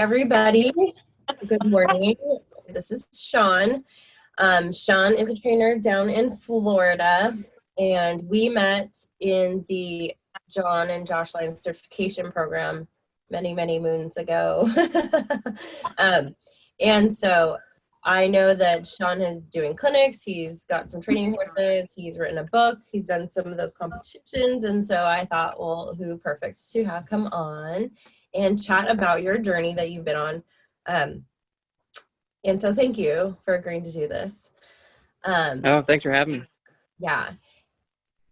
everybody. Good morning. This is Sean. Sean is a trainer down in Florida, and we met in the John and Josh Line certification program many, many moons ago. And so I know that Sean is doing clinics. He's got some training horses. He's written a book. He's done some of those competitions. And so I thought, well, who perfect to have come on and chat about your journey that you've been on. And so thank you for agreeing to do this. Thanks for having me. Yeah.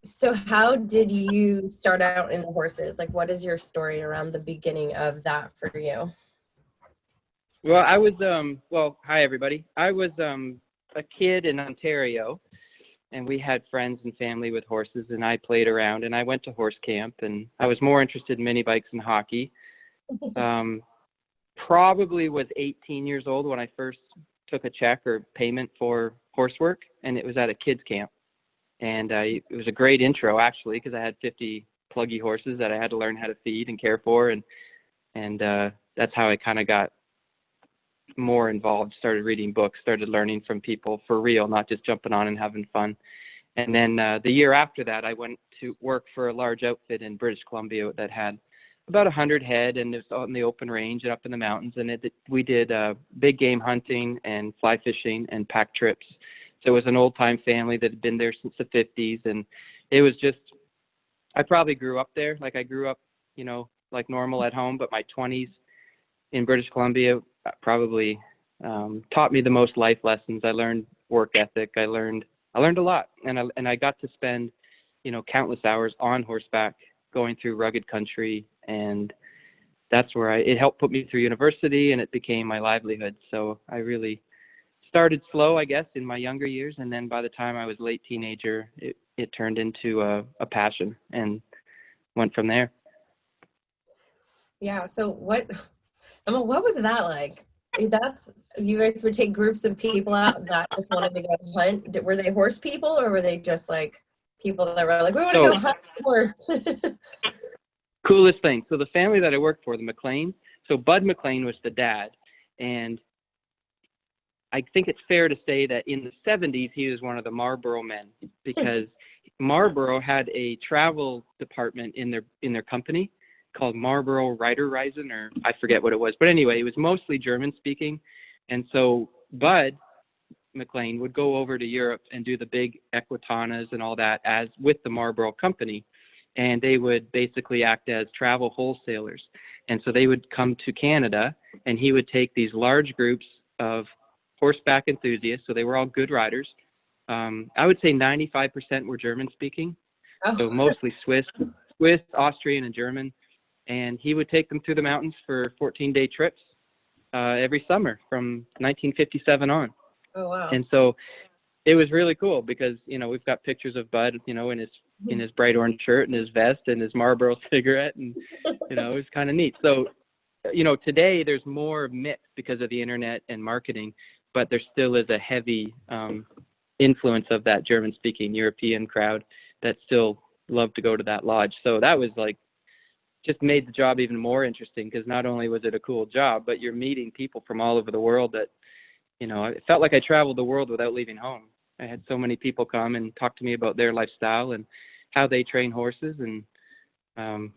So how did you start out in horses? Like, what is your story around the beginning of that for you? Well, I was, hi everybody. I was a kid in Ontario, and we had friends and family with horses, and I played around, and I went to horse camp, and I was more interested in mini bikes and hockey. Probably was 18 years old when I first took a check or payment for horse work, and it was at a kids camp. And it was a great intro, actually, because I had 50 pluggy horses that I had to learn how to feed and care for, and that's how I kind of got more involved, started reading books, started learning from people for real, not just jumping on and having fun. And then the year after that, I went to work for a large outfit in British Columbia that had about 100 head, and it was on the open range and up in the mountains. And we did big game hunting and fly fishing and pack trips. So it was an old time family that had been there since the 50s. And it was just, I probably grew up there. Like I grew up, like normal at home, but my 20s in British Columbia probably taught me the most life lessons. I learned work ethic. I learned a lot, and I got to spend, countless hours on horseback going through rugged country, and that's where it helped put me through university, and it became my livelihood. So I really started slow, I guess, in my younger years, and then by the time I was late teenager, it turned into a passion and went from there. Yeah. So what was that like? You guys would take groups of people out that just wanted to go hunt. Were they horse people, or were they just like people that were like, we want to go hunt a horse? Coolest thing. So the family that I worked for, the McLean, so Bud McLean was the dad. And I think it's fair to say that in the 70s, he was one of the Marlboro men, because Marlboro had a travel department in their company called Marlboro Rider Reisen, or I forget what it was. But anyway, it was mostly German speaking. And so Bud McLean would go over to Europe and do the big equitanas and all that as with the Marlboro company. And they would basically act as travel wholesalers. And so they would come to Canada, and he would take these large groups of horseback enthusiasts. So they were all good riders. I would say 95% were German speaking. Oh. So mostly Swiss, Austrian, and German. And he would take them through the mountains for 14-day trips every summer from 1957 on. Oh, wow. And so it was really cool because, we've got pictures of Bud, in his bright orange shirt and his vest and his Marlboro cigarette. And, it was kind of neat. So, today there's more mix because of the internet and marketing, but there still is a heavy influence of that German-speaking European crowd that still love to go to that lodge. So that was like, just made the job even more interesting, because not only was it a cool job, but you're meeting people from all over the world that, it felt like I traveled the world without leaving home. I had so many people come and talk to me about their lifestyle and how they train horses. And so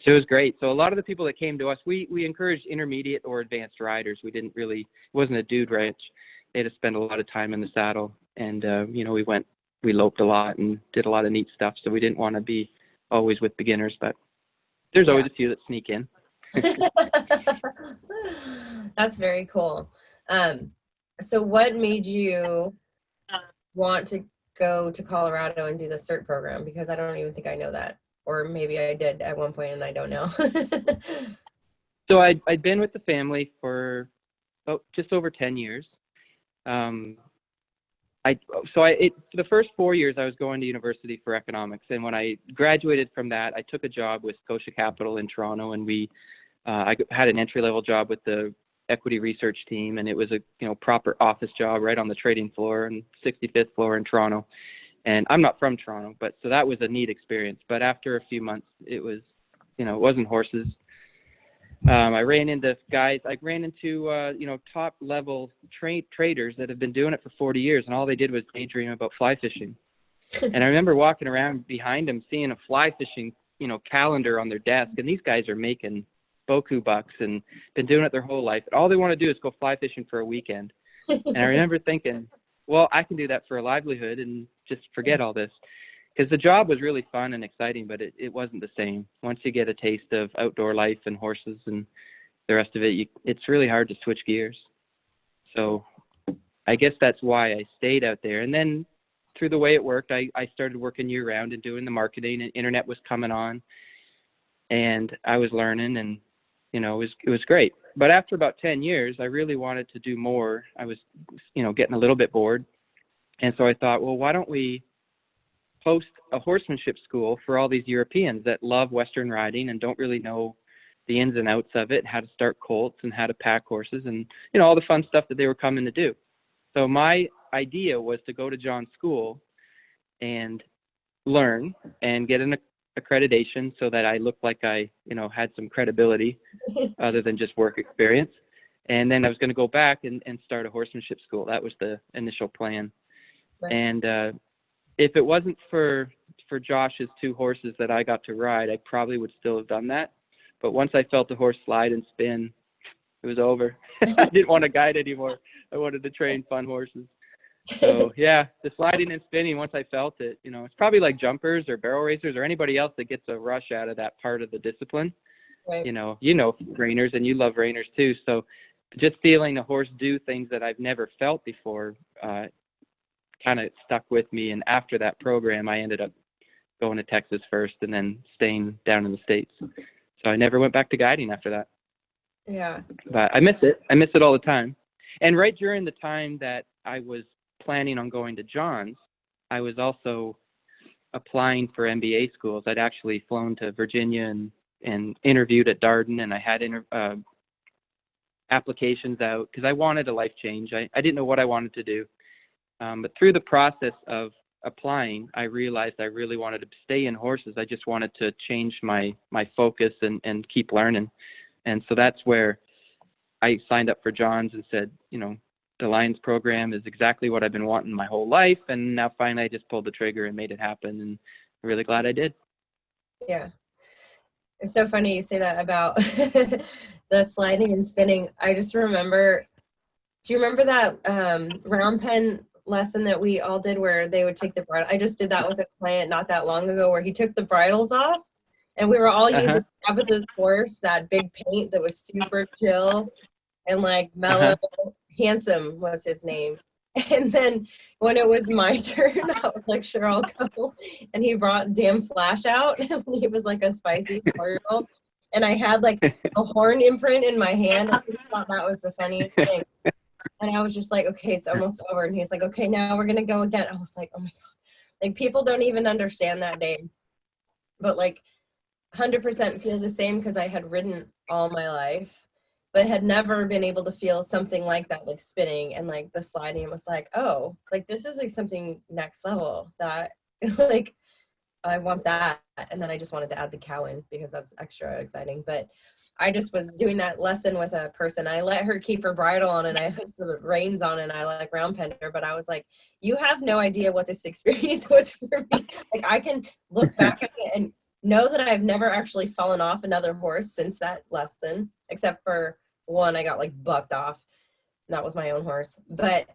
it was great. So a lot of the people that came to us, we encouraged intermediate or advanced riders. It wasn't a dude ranch. They had to spend a lot of time in the saddle. And, we loped a lot and did a lot of neat stuff. So we didn't want to be always with beginners, but there's always a few that sneak in. That's very cool. So what made you want to go to Colorado and do the Cert program? Because I don't even think I know that. Or maybe I did at one point and I don't know. So I'd been with the family for just over 10 years. For the first 4 years, I was going to university for economics. And when I graduated from that, I took a job with Scotia Capital in Toronto, and I had an entry-level job with the equity research team, and it was a proper office job right on the trading floor and 65th floor in Toronto. And I'm not from Toronto, but so that was a neat experience. But after a few months, it was, it wasn't horses. I ran into guys. I ran into top level traders that have been doing it for 40 years, and all they did was daydream about fly fishing. And I remember walking around behind them, seeing a fly fishing calendar on their desk, and these guys are making boku bucks and been doing it their whole life. And all they want to do is go fly fishing for a weekend. And I remember thinking, well, I can do that for a livelihood and just forget all this. Because the job was really fun and exciting, but it wasn't the same. Once you get a taste of outdoor life and horses and the rest of it, it's really hard to switch gears. So I guess that's why I stayed out there. And then through the way it worked, I started working year-round and doing the marketing, and internet was coming on. And I was learning, and, it was great. But after about 10 years, I really wanted to do more. I was, getting a little bit bored. And so I thought, well, why don't we host a horsemanship school for all these Europeans that love Western riding and don't really know the ins and outs of it, how to start colts and how to pack horses and, all the fun stuff that they were coming to do. So my idea was to go to John's school and learn and get an accreditation so that I looked like I, had some credibility other than just work experience. And then I was going to go back and start a horsemanship school. That was the initial plan. Right. And if it wasn't for Josh's 2 horses that I got to ride, I probably would still have done that. But once I felt the horse slide and spin, it was over. I didn't want to guide anymore. I wanted to train fun horses. So yeah, the sliding and spinning, once I felt it, it's probably like jumpers or barrel racers or anybody else that gets a rush out of that part of the discipline. Right. Reiners, and you love reiners too. So just feeling a horse do things that I've never felt before, kind of stuck with me. And after that program, I ended up going to Texas first and then staying down in the States. So I never went back to guiding after that. Yeah. But I miss it. I miss it all the time. And right during the time that I was planning on going to John's, I was also applying for MBA schools. I'd actually flown to Virginia and interviewed at Darden, and I had applications out because I wanted a life change. I didn't know what I wanted to do. But through the process of applying, I realized I really wanted to stay in horses. I just wanted to change my focus and keep learning. And so that's where I signed up for John's and said, the Lions program is exactly what I've been wanting my whole life. And now finally I just pulled the trigger and made it happen. And I'm really glad I did. Yeah. It's so funny you say that about the sliding and spinning. I just remember, do you remember that round pen lesson that we all did where they would take the bridle? I just did that with a client not that long ago where he took the bridles off and we were all using Tabitha's horse, that big paint that was super chill and like mellow. Handsome was his name. And then when it was my turn, I was like, sure, I'll go. And he brought damn Flash out. He was like a spicy girl. And I had like a horn imprint in my hand. I thought that was the funniest thing. And I was just like, okay, it's almost over. And he's like, okay, now we're going to go again. I was like, oh my God. Like people don't even understand that name. But like 100% feel the same because I had ridden all my life, but had never been able to feel something like that, like spinning and like the sliding. Was like, oh, like this is like something next level that like I want that. And then I just wanted to add the cow in because that's extra exciting. But I just was doing that lesson with a person. I let her keep her bridle on and I hooked the reins on and I like round penned her. But I was like, you have no idea what this experience was for me. Like I can look back at it and know that I've never actually fallen off another horse since that lesson, except for one I got like bucked off. And that was my own horse. But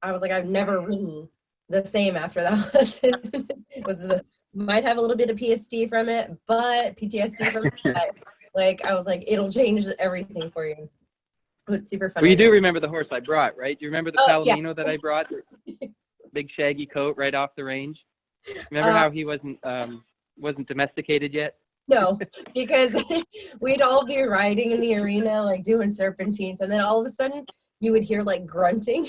I was like, I've never ridden the same after that lesson. Might have a little bit of PTSD from it, but like I was like, it'll change everything for you. It's super funny. Well, you do remember the horse I brought, right? Do you remember the Palomino that I brought? Big shaggy coat right off the range. Remember how he wasn't domesticated yet? No, because we'd all be riding in the arena, like doing serpentines, and then all of a sudden you would hear like grunting.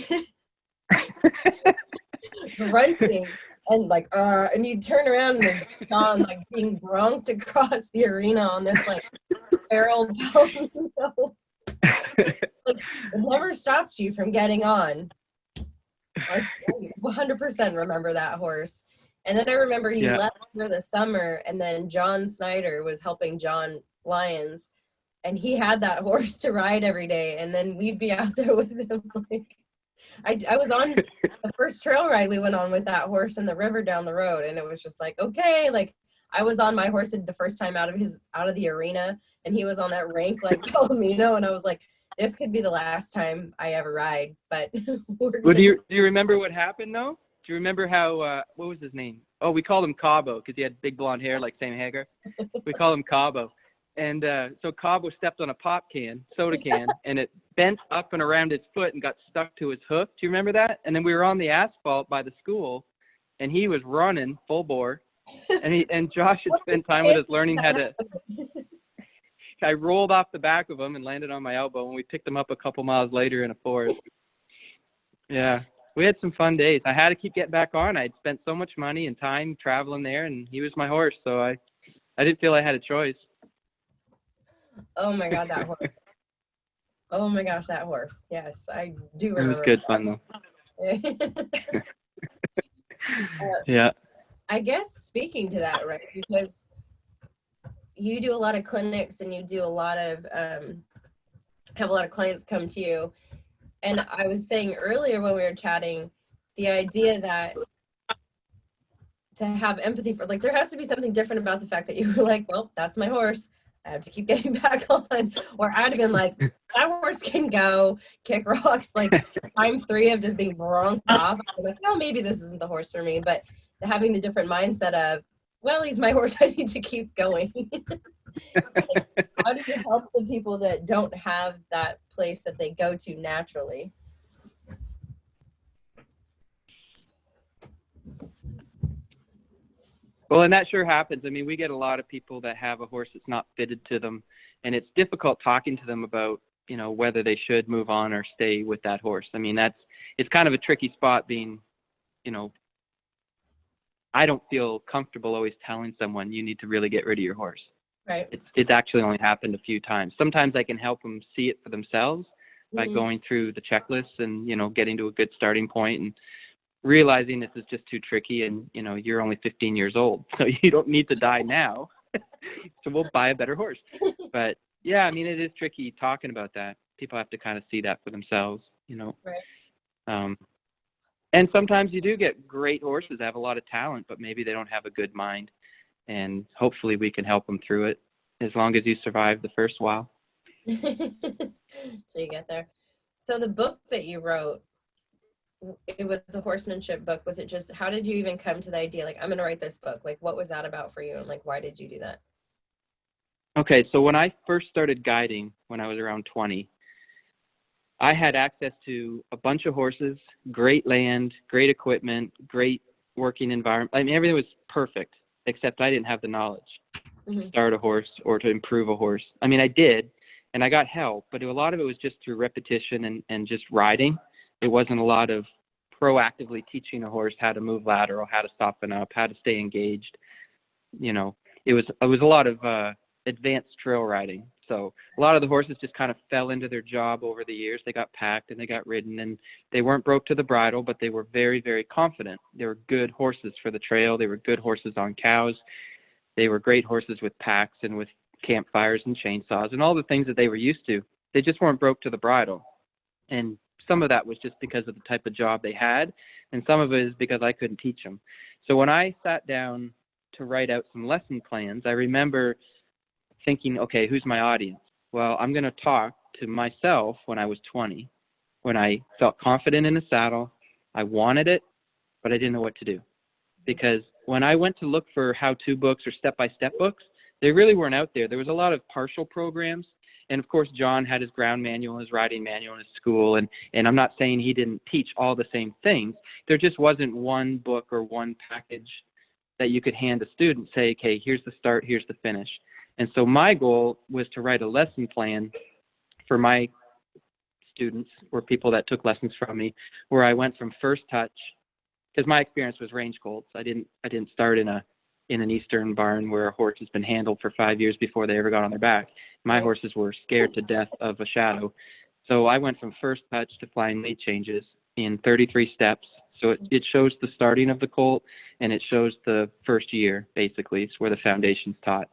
Grunting. And like, and you'd turn around and John like being grunked across the arena on this like feral Palomino. Like, it never stopped you from getting on. Like, I 100% remember that horse. And then I remember he left for the summer, and then John Snyder was helping John Lyons, and he had that horse to ride every day, and then we'd be out there with him. Like, I was on the first trail ride we went on with that horse in the river down the road, and it was just like, okay, like I was on my horse the first time out of the arena, and he was on that rank like Palomino, and I was like, this could be the last time I ever ride. But Well, do you remember what happened though? Do you remember how what was his name? Oh, we called him Cabo because he had big blonde hair like Sam Hagar. We called him Cabo. And so Cabo stepped on a soda can, and it bent up and around his foot and got stuck to his hoof. Do you remember that? And then we were on the asphalt by the school, and he was running full bore. And Josh had spent time with us learning how to. I rolled off the back of him and landed on my elbow, and we picked him up a couple miles later in a forest. Yeah, we had some fun days. I had to keep getting back on. I'd spent so much money and time traveling there, and he was my horse, so I didn't feel I had a choice. Oh my God, that horse. Oh my gosh, that horse. Yes, I do remember. It was good fun though. Yeah. I guess speaking to that, right, because you do a lot of clinics and you do a lot of, have a lot of clients come to you. And I was saying earlier when we were chatting, the idea that to have empathy for, like, there has to be something different about the fact that you were like, well, that's my horse. I have to keep getting back on. Or I'd have been like, that horse can go kick rocks. Like time 3 of just being bronked off. I'm like, no, maybe this isn't the horse for me. But having the different mindset of, well, he's my horse. I need to keep going. Like, how do you help the people that don't have that place that they go to naturally? Well, and that sure happens. I mean, we get a lot of people that have a horse that's not fitted to them, and it's difficult talking to them about, you know, whether they should move on or stay with that horse. I mean, it's kind of a tricky spot being, you know, I don't feel comfortable always telling someone you need to really get rid of your horse. Right. It's actually only happened a few times. Sometimes I can help them see it for themselves by going through the checklists and, you know, getting to a good starting point and realizing this is just too tricky, and, you know, you're only 15 years old, so you don't need to die now. So we'll buy a better horse. But yeah, I mean, it is tricky talking about that. People have to kind of see that for themselves, you know. Right. And sometimes you do get great horses that have a lot of talent, but maybe they don't have a good mind. And hopefully we can help them through it as long as you survive the first while. So you get there. So the book that you wrote, it was a horsemanship book. Was it just, how did you even come to the idea, like, I'm going to write this book? Like, what was that about for you? And like, why did you do that? Okay. So when I first started guiding, when I was around 20, I had access to a bunch of horses, great land, great equipment, great working environment. I mean, everything was perfect, except I didn't have the knowledge to start a horse or to improve a horse. I mean, I did, and I got help, but a lot of it was just through repetition and just riding. It wasn't a lot of proactively teaching a horse how to move lateral, how to soften up, how to stay engaged. You know, it was a lot of advanced trail riding. So a lot of the horses just kind of fell into their job over the years. They got packed and they got ridden, and they weren't broke to the bridle, but they were very, very confident. They were good horses for the trail. They were good horses on cows. They were great horses with packs and with campfires and chainsaws and all the things that they were used to. They just weren't broke to the bridle. And some of that was just because of the type of job they had, and some of it is because I couldn't teach them. So when I sat down to write out some lesson plans, I remember thinking, okay, who's my audience? Well, I'm going to talk to myself when I was 20, when I felt confident in the saddle. I wanted it, but I didn't know what to do. Because when I went to look for how-to books or step-by-step books, they really weren't out there. There was a lot of partial programs. And of course, John had his ground manual, his riding manual in his school. And I'm not saying he didn't teach all the same things. There just wasn't one book or one package that you could hand a student, say, okay, here's the start, here's the finish. And so my goal was to write a lesson plan for my students, or people that took lessons from me, where I went from first touch, because my experience was range colts. I didn't start in an eastern barn where a horse has been handled for 5 years before they ever got on their back. My horses were scared to death of a shadow. So I went from first touch to flying lead changes in 33 steps. So it shows the starting of the colt, and it shows the first year, basically. It's where the foundation's taught.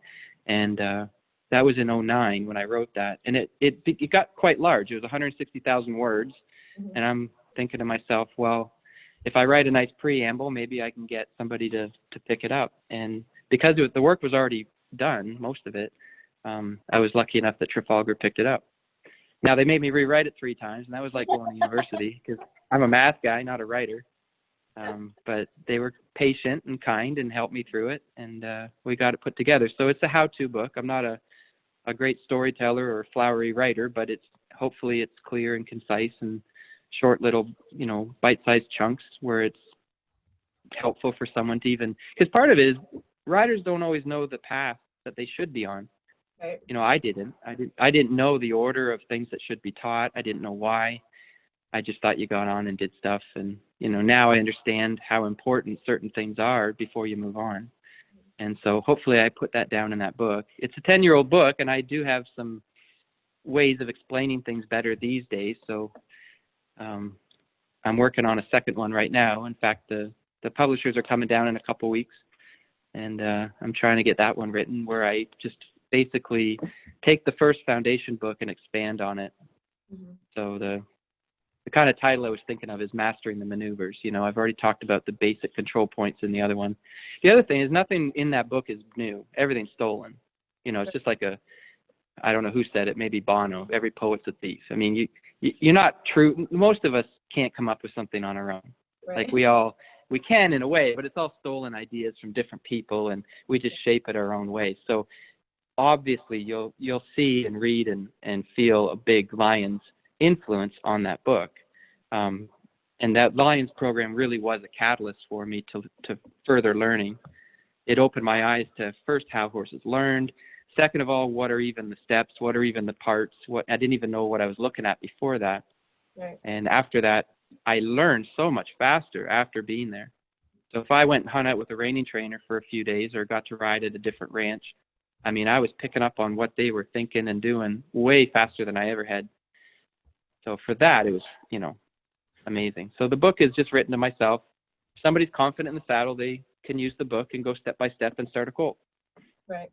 And That was in '09 when I wrote that. And it got quite large. It was 160,000 words. Mhm. And I'm thinking to myself, well, if I write a nice preamble, maybe I can get somebody to pick it up. And because the work was already done, most of it, I was lucky enough that Trafalgar picked it up. Now, they made me rewrite it 3 times, and that was like going to university because I'm a math guy, not a writer. But they were patient and kind and helped me through it, and we got it put together. So it's a how-to book. I'm not a great storyteller or flowery writer, but hopefully it's clear and concise and short little, bite-sized chunks where it's helpful for someone to even, because part of it is riders don't always know the path that they should be on. Right. I didn't know the order of things that should be taught. I didn't know why. I just thought you got on and did stuff. And, now I understand how important certain things are before you move on. And so hopefully I put that down in that book. It's a 10-year-old book, and I do have some ways of explaining things better these days. So I'm working on a second one right now. In fact, the publishers are coming down in a couple weeks, and I'm trying to get that one written where I just basically take the first foundation book and expand on it. Mm-hmm. So the kind of title I was thinking of is Mastering the Maneuvers. I've already talked about the basic control points in the other one. The other thing is nothing in that book is new. Everything's stolen. It's just like I don't know who said it, maybe Bono, every poet's a thief. I mean, you're not true. Most of us can't come up with something on our own. Right. Like we can in a way, but it's all stolen ideas from different people, and we just shape it our own way. So obviously you'll see and read and feel a big Lions influence on that book. And that Lions program really was a catalyst for me to further learning. It opened my eyes to first how horses learned. Second of all, what are even the steps? What are even the parts? I didn't even know what I was looking at before that. Right. And after that, I learned so much faster after being there. So if I went and hung out with a reining trainer for a few days or got to ride at a different ranch, I mean, I was picking up on what they were thinking and doing way faster than I ever had. So for that, it was, amazing. So the book is just written to myself. If somebody's confident in the saddle, they can use the book and go step by step and start a colt. Right.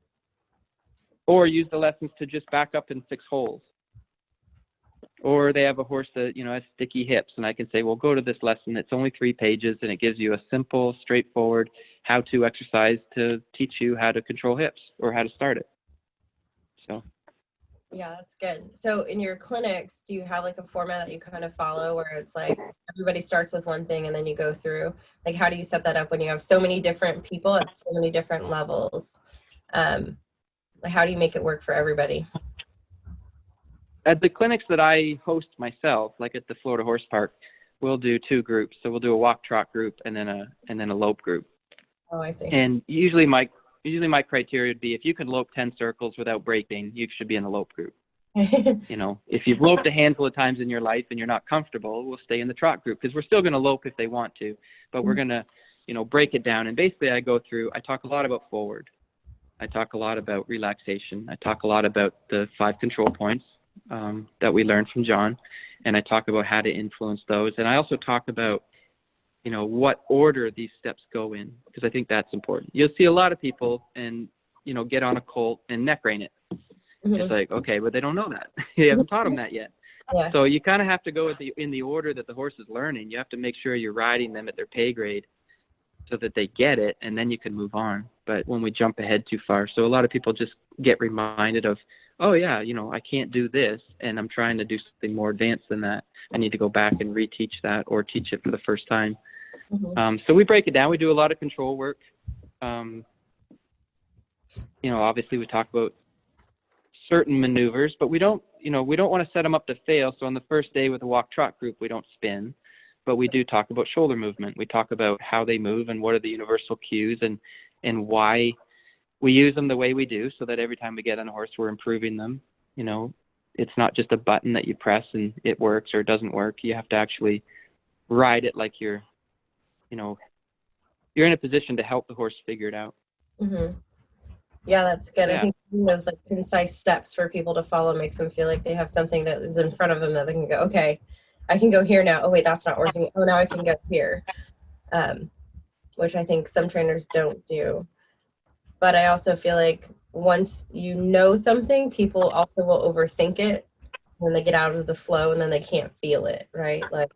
Or use the lessons to just back up and fix holes. Or they have a horse that, has sticky hips, and I can say, well, go to this lesson. It's only 3 pages, and it gives you a simple, straightforward how-to exercise to teach you how to control hips or how to start it. So. Yeah, that's good. So in your clinics, do you have like a format that you kind of follow where it's like everybody starts with one thing and then you go through? Like, how do you set that up when you have so many different people at so many different levels? How do you make it work for everybody? At the clinics that I host myself, like at the Florida Horse Park, we'll do 2 groups. So we'll do a walk trot group and then a lope group. Oh, I see. And usually my criteria would be if you can lope 10 circles without breaking, you should be in the lope group. If you've loped a handful of times in your life and you're not comfortable, we'll stay in the trot group because we're still going to lope if they want to, but we're going to, break it down. And basically I talk a lot about forward. I talk a lot about relaxation. I talk a lot about the 5 control points that we learned from John. And I talk about how to influence those. And I also talk about, what order these steps go in, because I think that's important. You'll see a lot of people and, get on a colt and neck rein it. Mm-hmm. It's like, okay, but they don't know that. You haven't taught them that yet. Yeah. So you kind of have to go in the order that the horse is learning. You have to make sure you're riding them at their pay grade so that they get it, and then you can move on. But when we jump ahead too far, so a lot of people just get reminded of, oh yeah, I can't do this, and I'm trying to do something more advanced than that. I need to go back and reteach that or teach it for the first time. Mm-hmm. So we break it down. We do a lot of control work. Obviously we talk about certain maneuvers, but we don't want to set them up to fail. So on the first day with the walk trot group, we don't spin, but we do talk about shoulder movement. We talk about how they move and what are the universal cues and why we use them the way we do, so that every time we get on a horse, we're improving them. It's not just a button that you press and it works or it doesn't work. You have to actually ride it like you're in a position to help the horse figure it out. Mm-hmm. Yeah, that's good. Yeah. I think those like concise steps for people to follow makes them feel like they have something that is in front of them that they can go, okay, I can go here now. Oh wait, that's not working. Oh, now I can go here. Which I think some trainers don't do. But I also feel like once you know something, people also will overthink it, and they get out of the flow, and then they can't feel it, right? Like,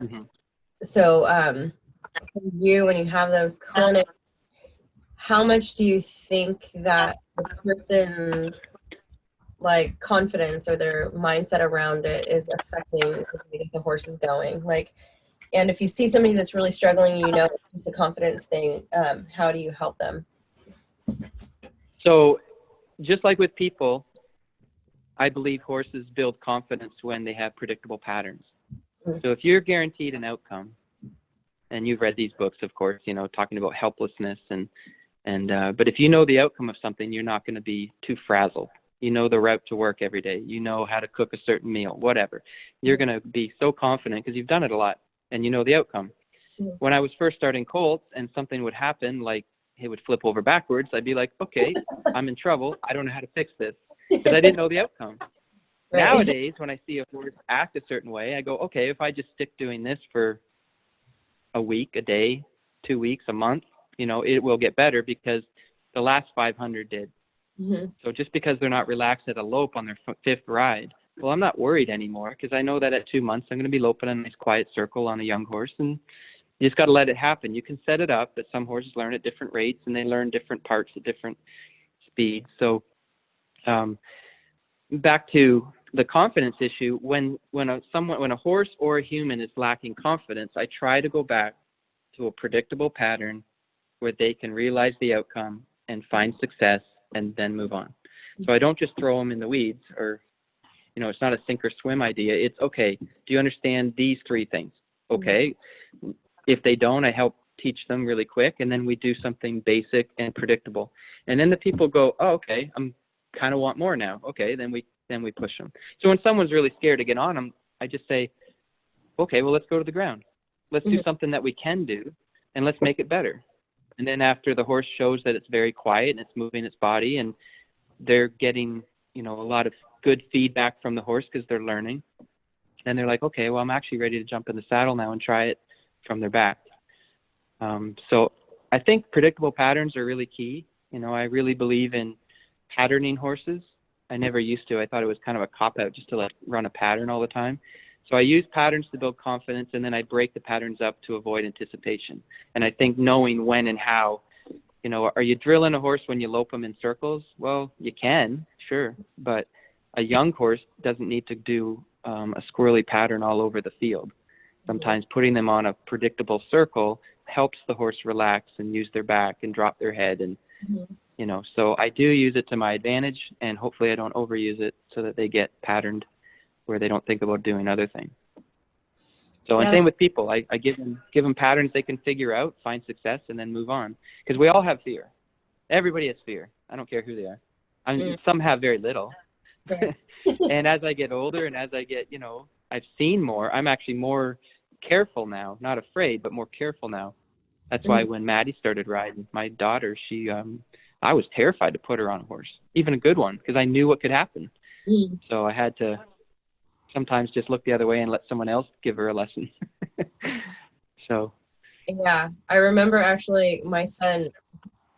Mm-hmm. so for you, when you have those clinics, how much do you think that the person's like confidence or their mindset around it is affecting the way that the horse is going? Like, and if you see somebody that's really struggling, you know, it's just a confidence thing, how do you help them? So just like with people, I believe horses build confidence when they have predictable patterns. So if you're guaranteed an outcome, and you've read these books, of course, you know, talking about helplessness but if you know the outcome of something, you're not going to be too frazzled. You know the route to work every day. You know how to cook a certain meal, whatever. You're going to be so confident because you've done it a lot and you know the outcome. Mm. When I was first starting colts and something would happen, like it would flip over backwards, I'd be like, okay, I'm in trouble. I don't know how to fix this because I didn't know the outcome. Right. Nowadays, when I see a horse act a certain way, I go, okay, if I just stick doing this for a week, a day, 2 weeks, a month, you know, it will get better because the last 500 did. Mm-hmm. So just because they're not relaxed at a lope on their fifth ride, well, I'm not worried anymore because I know that at 2 months I'm going to be loping a nice quiet circle on a young horse, and you just got to let it happen. You can set it up, but some horses learn at different rates and they learn different parts at different speeds. So back to the confidence issue, when a horse or a human is lacking confidence, I try to go back to a predictable pattern where they can realize the outcome and find success and then move on. So I don't just throw them in the weeds, or, you know, it's not a sink or swim idea. It's, okay, do you understand these 3 things? Okay. If they don't, I help teach them really quick, and then we do something basic and predictable. And then the people go, oh, okay, I'm kind of want more now. Okay, then we push them. So when someone's really scared to get on them, I just say, okay, well, let's go to the ground. Let's do something that we can do, and let's make it better. And then after the horse shows that it's very quiet and it's moving its body and they're getting, you know, a lot of good feedback from the horse because they're learning, and they're like, okay, well, I'm actually ready to jump in the saddle now and try it from their back. So I think predictable patterns are really key. You know, I really believe in patterning horses. I never used to. I thought it was kind of a cop-out just to like run a pattern all the time. So I use patterns to build confidence, and then I break the patterns up to avoid anticipation. And I think knowing when and how, you know, are you drilling a horse when you lope them in circles? Well, you can, sure. But a young horse doesn't need to do a squirrely pattern all over the field. Sometimes putting them on a predictable circle helps the horse relax and use their back and drop their head. And, you know, so I do use it to my advantage, and hopefully I don't overuse it so that they get patterned where they don't think about doing other things. So, and same with people. I give them patterns they can figure out, find success, and then move on. Because we all have fear. Everybody has fear. I don't care who they are. I mean, some have very little. And as I get older and as I get, you know, I've seen more, I'm actually more careful now, not afraid, but more careful now. That's why when Maddie started riding, my daughter, I was terrified to put her on a horse, even a good one, because I knew what could happen. So I had to sometimes just look the other way and let someone else give her a lesson. So. Yeah, I remember actually my son,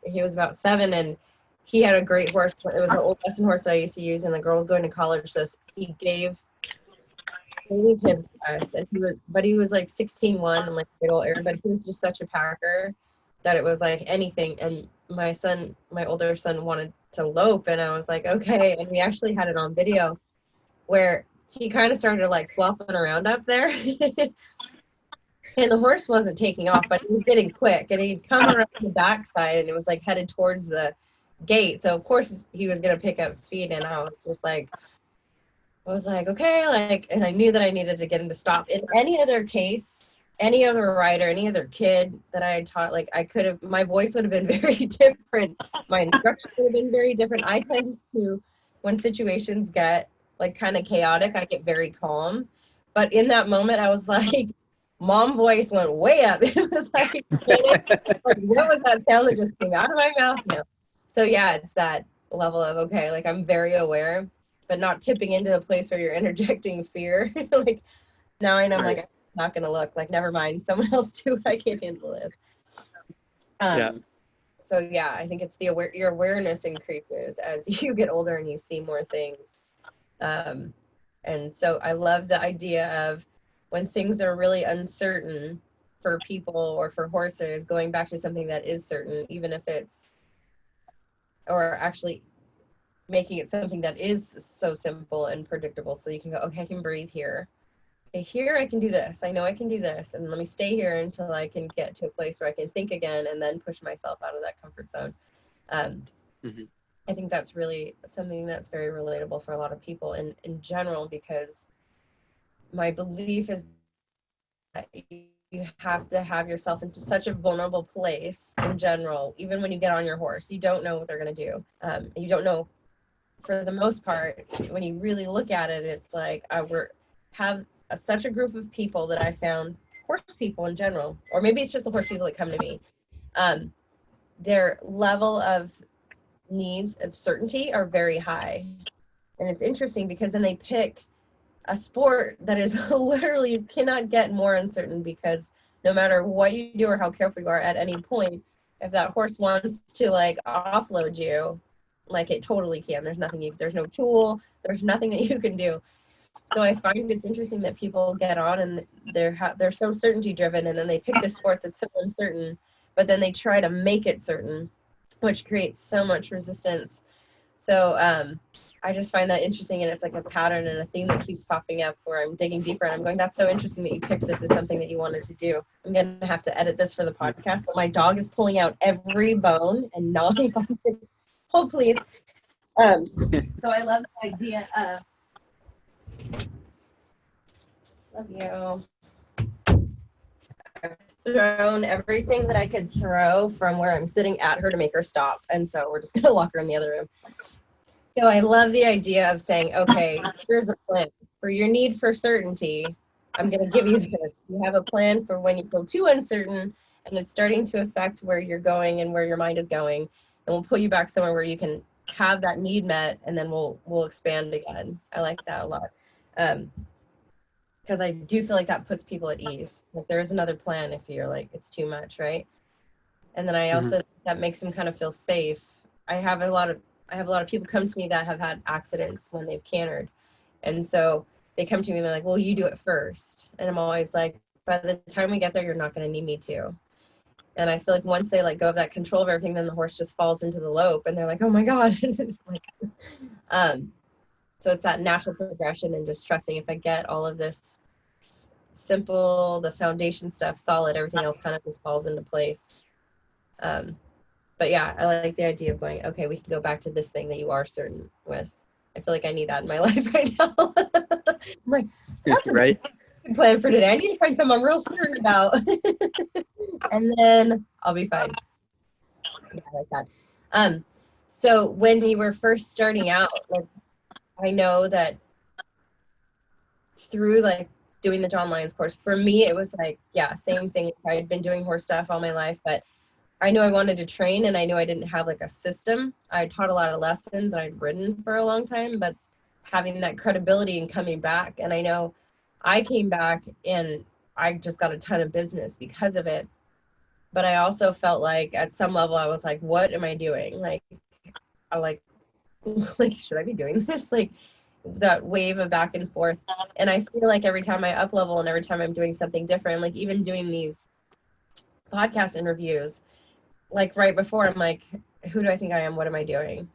he was about 7, and he had a great horse. It was an old lesson horse that I used to use, and the girl was going to college, so he gave him to us. And he was like 16-1 and like a big old air, but he was just such a packer that it was like anything. And my older son wanted to lope, and I was like, okay. And we actually had it on video where he kind of started like flopping around up there. And the horse wasn't taking off, but he was getting quick, and he'd come around the backside, and it was like headed towards the gate. So of course he was going to pick up speed, and I was like, okay, like, and I knew that I needed to get him to stop. In any other case, any other rider, any other kid that I had taught, like my voice would have been very different. My instruction would have been very different. I tend to, when situations get like kind of chaotic, I get very calm. But in that moment, I was like, mom voice went way up. It was like, what was that sound that just came out of my mouth? No. So yeah, it's that level of, okay, like I'm very aware, but not tipping into the place where you're interjecting fear. Like now I know, I'm like, I'm not going to look, like, never mind, someone else do it. I can't handle this. So yeah, I think it's your awareness increases as you get older and you see more things. And so I love the idea of when things are really uncertain for people or for horses, going back to something that is certain, even if it's, or actually making it something that is so simple and predictable. So you can go, okay, I can breathe here. Okay, here I can do this. I know I can do this. And let me stay here until I can get to a place where I can think again and then push myself out of that comfort zone. Mhm. I think that's really something that's very relatable for a lot of people in general, because my belief is that you have to have yourself into such a vulnerable place in general. Even when you get on your horse, you don't know what they're going to do. You don't know, for the most part, when you really look at it, it's like such a group of people that I found, horse people in general, or maybe it's just the horse people that come to me. Their level of needs of certainty are very high. And it's interesting because then they pick a sport that is literally, you cannot get more uncertain, because no matter what you do or how careful you are at any point, if that horse wants to like offload you, like it totally can. There's no tool, there's nothing that you can do. So I find it's interesting that people get on and they're so certainty driven, and then they pick this sport that's so uncertain, but then they try to make it certain, which creates so much resistance. So I just find that interesting, and it's like a pattern and a theme that keeps popping up where I'm digging deeper and I'm going, that's so interesting that you picked this as something that you wanted to do. I'm going to have to edit this for the podcast, but my dog is pulling out every bone and gnawing on it. Hold, please. So I love the idea of, love you. I've thrown everything that I could throw from where I'm sitting at her to make her stop. And so we're just going to lock her in the other room. So I love the idea of saying, okay, here's a plan for your need for certainty. I'm going to give you this. You have a plan for when you feel too uncertain and it's starting to affect where you're going and where your mind is going. And we'll put you back somewhere where you can have that need met, and then we'll expand again. I like that a lot. Because I do feel like that puts people at ease. Like there is another plan if you're like, it's too much, right? And then I also, that makes them kind of feel safe. I have a lot of people come to me that have had accidents when they've cantered. And so they come to me and they're like, well, you do it first. And I'm always like, by the time we get there, you're not going to need me to. And I feel like once they let go of that control of everything, then the horse just falls into the lope and they're like, oh my God. So it's that natural progression and just trusting, if I get all of this simple, the foundation stuff solid, everything else kind of just falls into place. But yeah, I like the idea of going, okay, we can go back to this thing that you are certain with. I feel like I need that in my life right now. I'm like, that's a Right. good plan for today. I need to find something I'm real certain about. And then I'll be fine. Yeah, I like that. So when you were first starting out, like, I know that through like doing the John Lyons course, for me, it was like, yeah, same thing. I had been doing horse stuff all my life, but I knew I wanted to train, and I knew I didn't have like a system. I taught a lot of lessons and I'd ridden for a long time, but having that credibility and coming back. And I know I came back and I just got a ton of business because of it. But I also felt like at some level I was like, what am I doing? Like, I like should I be doing this? Like that wave of back and forth. And I feel like every time I up level and every time I'm doing something different, like even doing these podcast interviews, like right before I'm like, who do I think I am? What am I doing?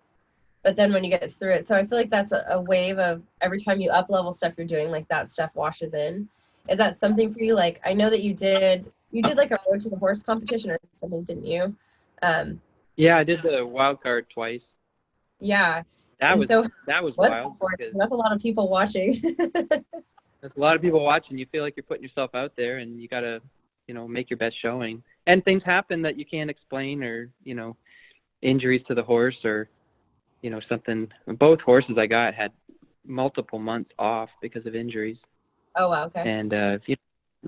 But then when you get through it, so I feel like that's a wave of every time you up level stuff you're doing, like that stuff washes in. Is that something for you? Like, I know that you did like a road to the horse competition or something, didn't you? Yeah, I did the wild card twice. Yeah. That And was so wild. Because that's a lot of people watching. there's a lot of people watching. You feel like you're putting yourself out there, and you gotta, make your best showing. And things happen that you can't explain, or injuries to the horse, or something. Both horses I got had multiple months off because of injuries. Oh, wow, okay. And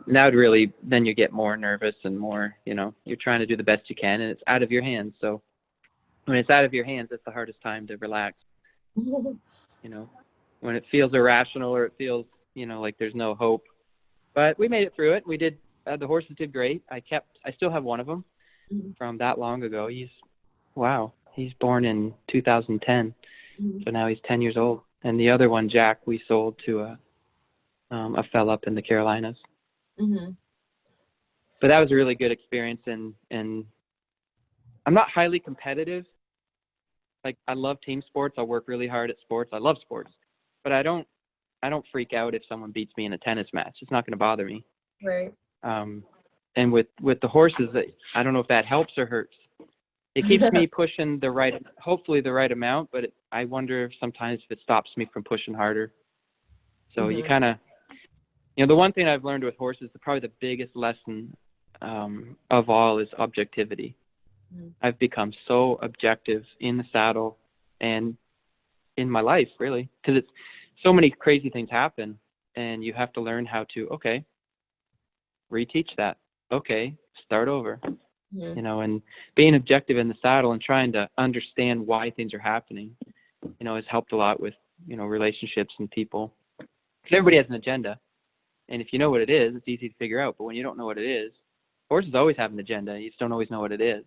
that would really, then you get more nervous and more, you're trying to do the best you can, and it's out of your hands. So when it's out of your hands, it's the hardest time to relax. When it feels irrational, or it feels, like there's no hope. But we made it through it. We did. The horses did great. I still have one of them from that long ago. He's wow, he's born in 2010. Mhm. So now he's 10 years old. And the other one, Jack, we sold to a fella up in the Carolinas. Mhm. But that was a really good experience. And I'm not highly competitive. Like, I love team sports. I work really hard at sports. I love sports. But I don't freak out if someone beats me in a tennis match. It's not going to bother me. Right. And with the horses, I don't know if that helps or hurts. It keeps me pushing hopefully the right amount, but I wonder if sometimes if it stops me from pushing harder. So you kind of, the one thing I've learned with horses, probably the biggest lesson of all is objectivity. I've become so objective in the saddle and in my life, really, because it's so many crazy things happen, and you have to learn how to, okay, reteach that. Okay, start over. And being objective in the saddle and trying to understand why things are happening, has helped a lot with, relationships and people. Because everybody has an agenda. And if you know what it is, it's easy to figure out. But when you don't know what it is, horses always have an agenda. You just don't always know what it is.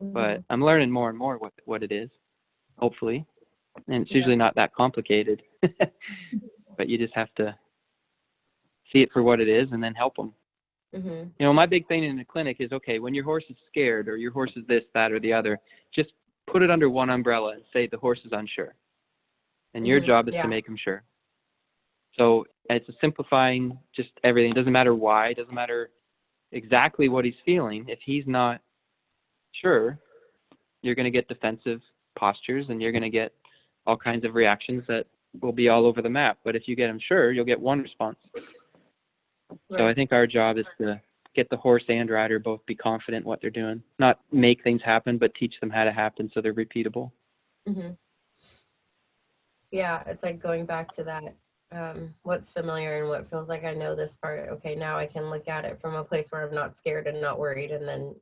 But I'm learning more and more what it is, hopefully. And it's usually not that complicated. But you just have to see it for what it is and then help them. My big thing in the clinic is, okay, when your horse is scared or your horse is this, that, or the other, just put it under one umbrella and say the horse is unsure. And your job is to make him sure. So it's simplifying just everything. It doesn't matter why. It doesn't matter exactly what he's feeling. If he's not sure, you're going to get defensive postures and you're going to get all kinds of reactions that will be all over the map. But if you get him sure, you'll get one response. Right. So I think our job is to get the horse and rider both be confident in what they're doing. Not make things happen, but teach them how to happen so they're repeatable. Yeah, it's like going back to that, what's familiar and what feels like I know this part. Okay, now I can look at it from a place where I'm not scared and not worried, and then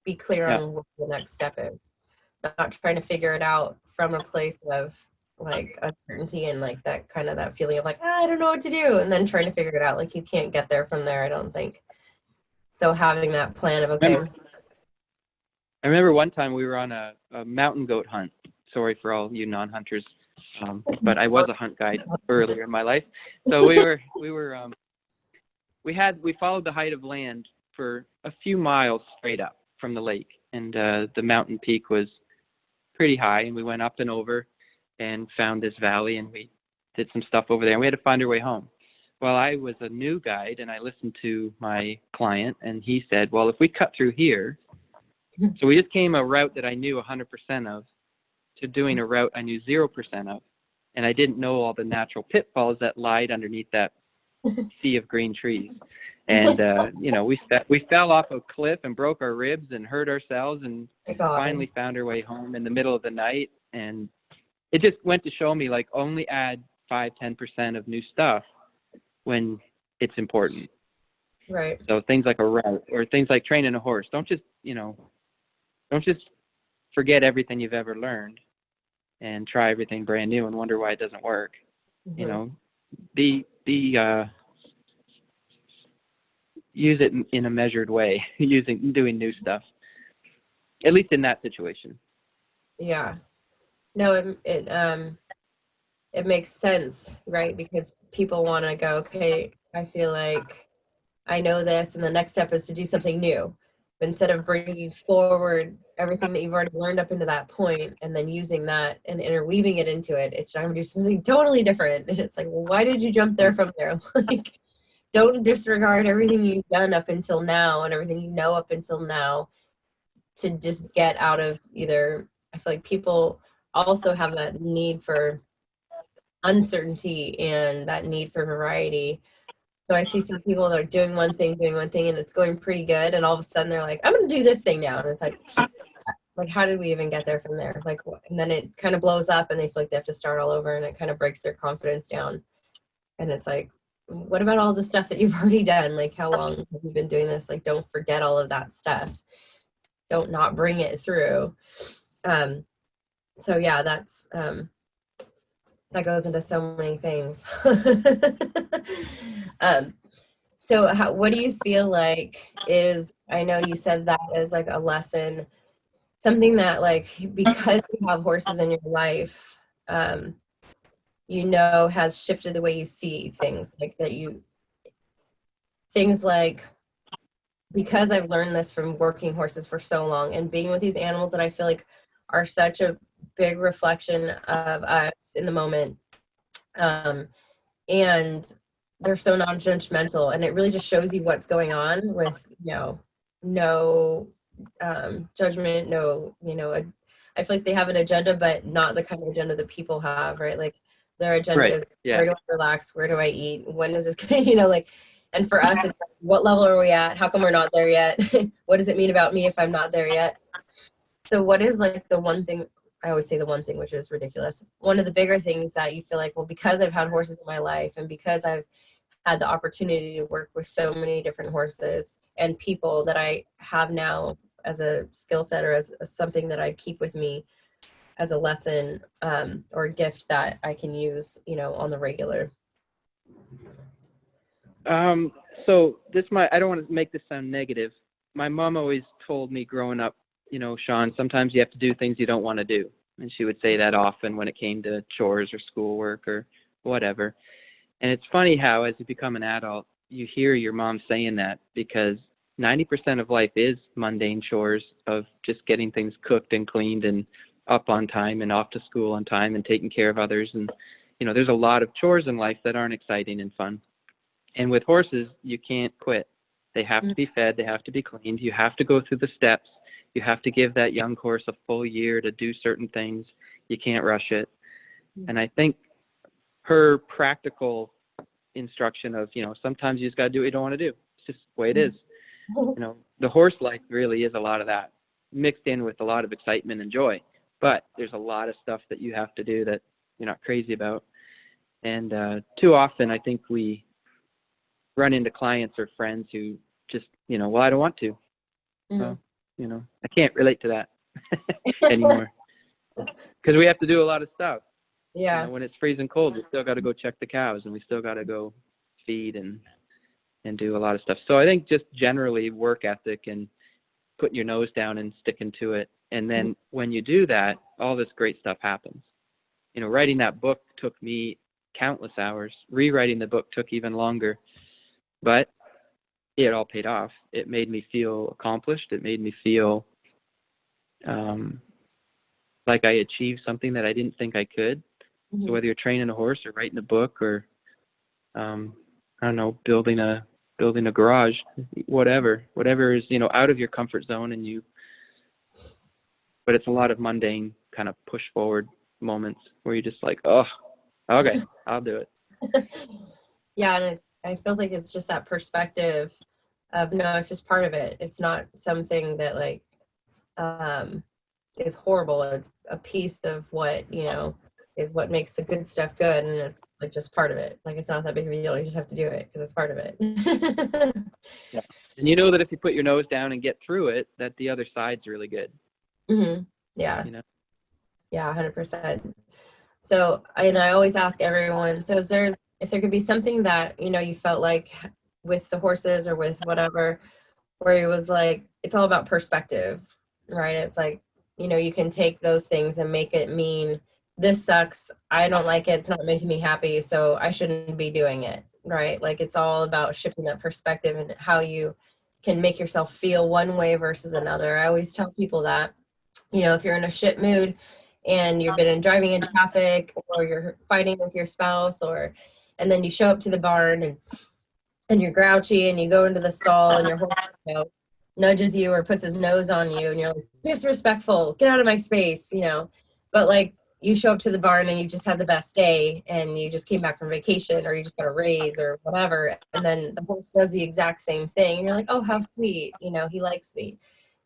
be clear on what the next step is. Not trying to figure it out from a place of like uncertainty and like that kind of that feeling of like, I don't know what to do, and then trying to figure it out. Like you can't get there from there, I don't think. So having that plan of, okay. I remember one time we were on a mountain goat hunt. Sorry for all you non-hunters, but I was a hunt guide earlier in my life. So we followed the height of land for a few miles straight up from the lake, and the mountain peak was pretty high, and we went up and over and found this valley, and we did some stuff over there, and we had to find our way home. Well, I was a new guide, and I listened to my client, and he said, well, if we cut through here, so we just came a route that I knew 100% of to doing a route I knew 0% of, and I didn't know all the natural pitfalls that lied underneath that sea of green trees. And, we fell off a cliff and broke our ribs and hurt ourselves and finally found our way home in the middle of the night. And it just went to show me, like, only add 5-10% of new stuff when it's important. Right. So things like a route or things like training a horse, don't just forget everything you've ever learned and try everything brand new and wonder why it doesn't work. Use it in a measured way, doing new stuff, at least in that situation. Yeah. No, it makes sense, right? Because people want to go, okay, I feel like I know this, and the next step is to do something new. But instead of bringing forward everything that you've already learned up into that point and then using that and interweaving it into it, it's time to do something totally different. And it's like, well, why did you jump there from there? Like, don't disregard everything you've done up until now and everything you know up until now to just get out of either. I feel like people also have that need for uncertainty and that need for variety. So I see some people that are doing one thing and it's going pretty good, and all of a sudden they're like, I'm going to do this thing now, and it's like how did we even get there from there? It's like, and then it kind of blows up and they feel like they have to start all over, and it kind of breaks their confidence down. And it's like, what about all the stuff that you've already done? Like, how long have you been doing this? Like, don't forget all of that stuff. Don't not bring it through. So yeah, that's that goes into so many things. So what do you feel like is, I know you said that is like a lesson something that like, because you have horses in your life, you know, has shifted the way you see things, like that you, things like, because I've learned this from working horses for so long and being with these animals that I feel like are such a big reflection of us in the moment. And they're so non-judgmental, and it really just shows you what's going on with, you know, no judgment, no, you know, I feel like they have an agenda, but not the kind of agenda that people have, right? Like their agenda Right. is, Yeah. where do I relax? Where do I eat? When is this going, you know, like, and for us, it's like, what level are we at? How come we're not there yet? What does it mean about me if I'm not there yet? So what is like the one thing, I always say the one thing, which is ridiculous, one of the bigger things that you feel like, well, because I've had horses in my life and because I've had the opportunity to work with so many different horses and people that I have now as a skill set, or as something that I keep with me as a lesson, or a gift that I can use, you know, on the regular. So this might, I don't want to make this sound negative. My mom always told me growing up, you know, Sean, sometimes you have to do things you don't want to do. And she would say that often when it came to chores or schoolwork or whatever. And it's funny how as you become an adult, you hear your mom saying that, because 90% of life is mundane chores of just getting things cooked and cleaned and up on time and off to school on time and taking care of others. And, you know, there's a lot of chores in life that aren't exciting and fun. And with horses, you can't quit. They have to be fed. They have to be cleaned. You have to go through the steps. You have to give that young horse a full year to do certain things. You can't rush it. And I think her practical instruction of, you know, sometimes you just got to do what you don't want to do. It's just the way it is. You know, the horse life really is a lot of that mixed in with a lot of excitement and joy. But there's a lot of stuff that you have to do that you're not crazy about. And too often, I think we run into clients or friends who just, you know, well, I don't want to. Well, you know, I can't relate to that anymore, because we have to do a lot of stuff. Yeah. You know, when it's freezing cold, we still got to go check the cows, and we still got to go feed and do a lot of stuff. So I think just generally work ethic and putting your nose down and sticking to it. And then when you do that, all this great stuff happens. You know, writing that book took me countless hours. Rewriting the book took even longer. But it all paid off. It made me feel accomplished. It made me feel like I achieved something that I didn't think I could. So whether you're training a horse or writing a book or, I don't know, building a garage, whatever is, you know, out of your comfort zone, and but it's a lot of mundane kind of push forward moments where you're just like, oh, okay, I'll do it. Yeah. And it feels like it's just that perspective of, no, it's just part of it. It's not something that like is horrible. It's a piece of what, you know, is what makes the good stuff good, and it's like just part of it. Like it's not that big of a deal. You just have to do it because it's part of it. Yeah. And you know that if you put your nose down and get through it, that the other side's really good. Yeah. You know? Yeah, 100%. So, and I always ask everyone, so if there could be something that, you know, you felt like with the horses or with whatever, where it was like, it's all about perspective, right? It's like, you know, you can take those things and make it mean, this sucks, I don't like it, it's not making me happy, so I shouldn't be doing it, right? Like it's all about shifting that perspective and how you can make yourself feel one way versus another. I always tell people that, you know, if you're in a shit mood and you've been driving in traffic, or you're fighting with your spouse, and then you show up to the barn and you're grouchy and you go into the stall and your horse, you know, nudges you or puts his nose on you and you're like, disrespectful, get out of my space, you know. But like you show up to the barn and you just had the best day and you just came back from vacation, or you just got a raise or whatever, and then the horse does the exact same thing and you're like, oh, how sweet, you know, he likes me.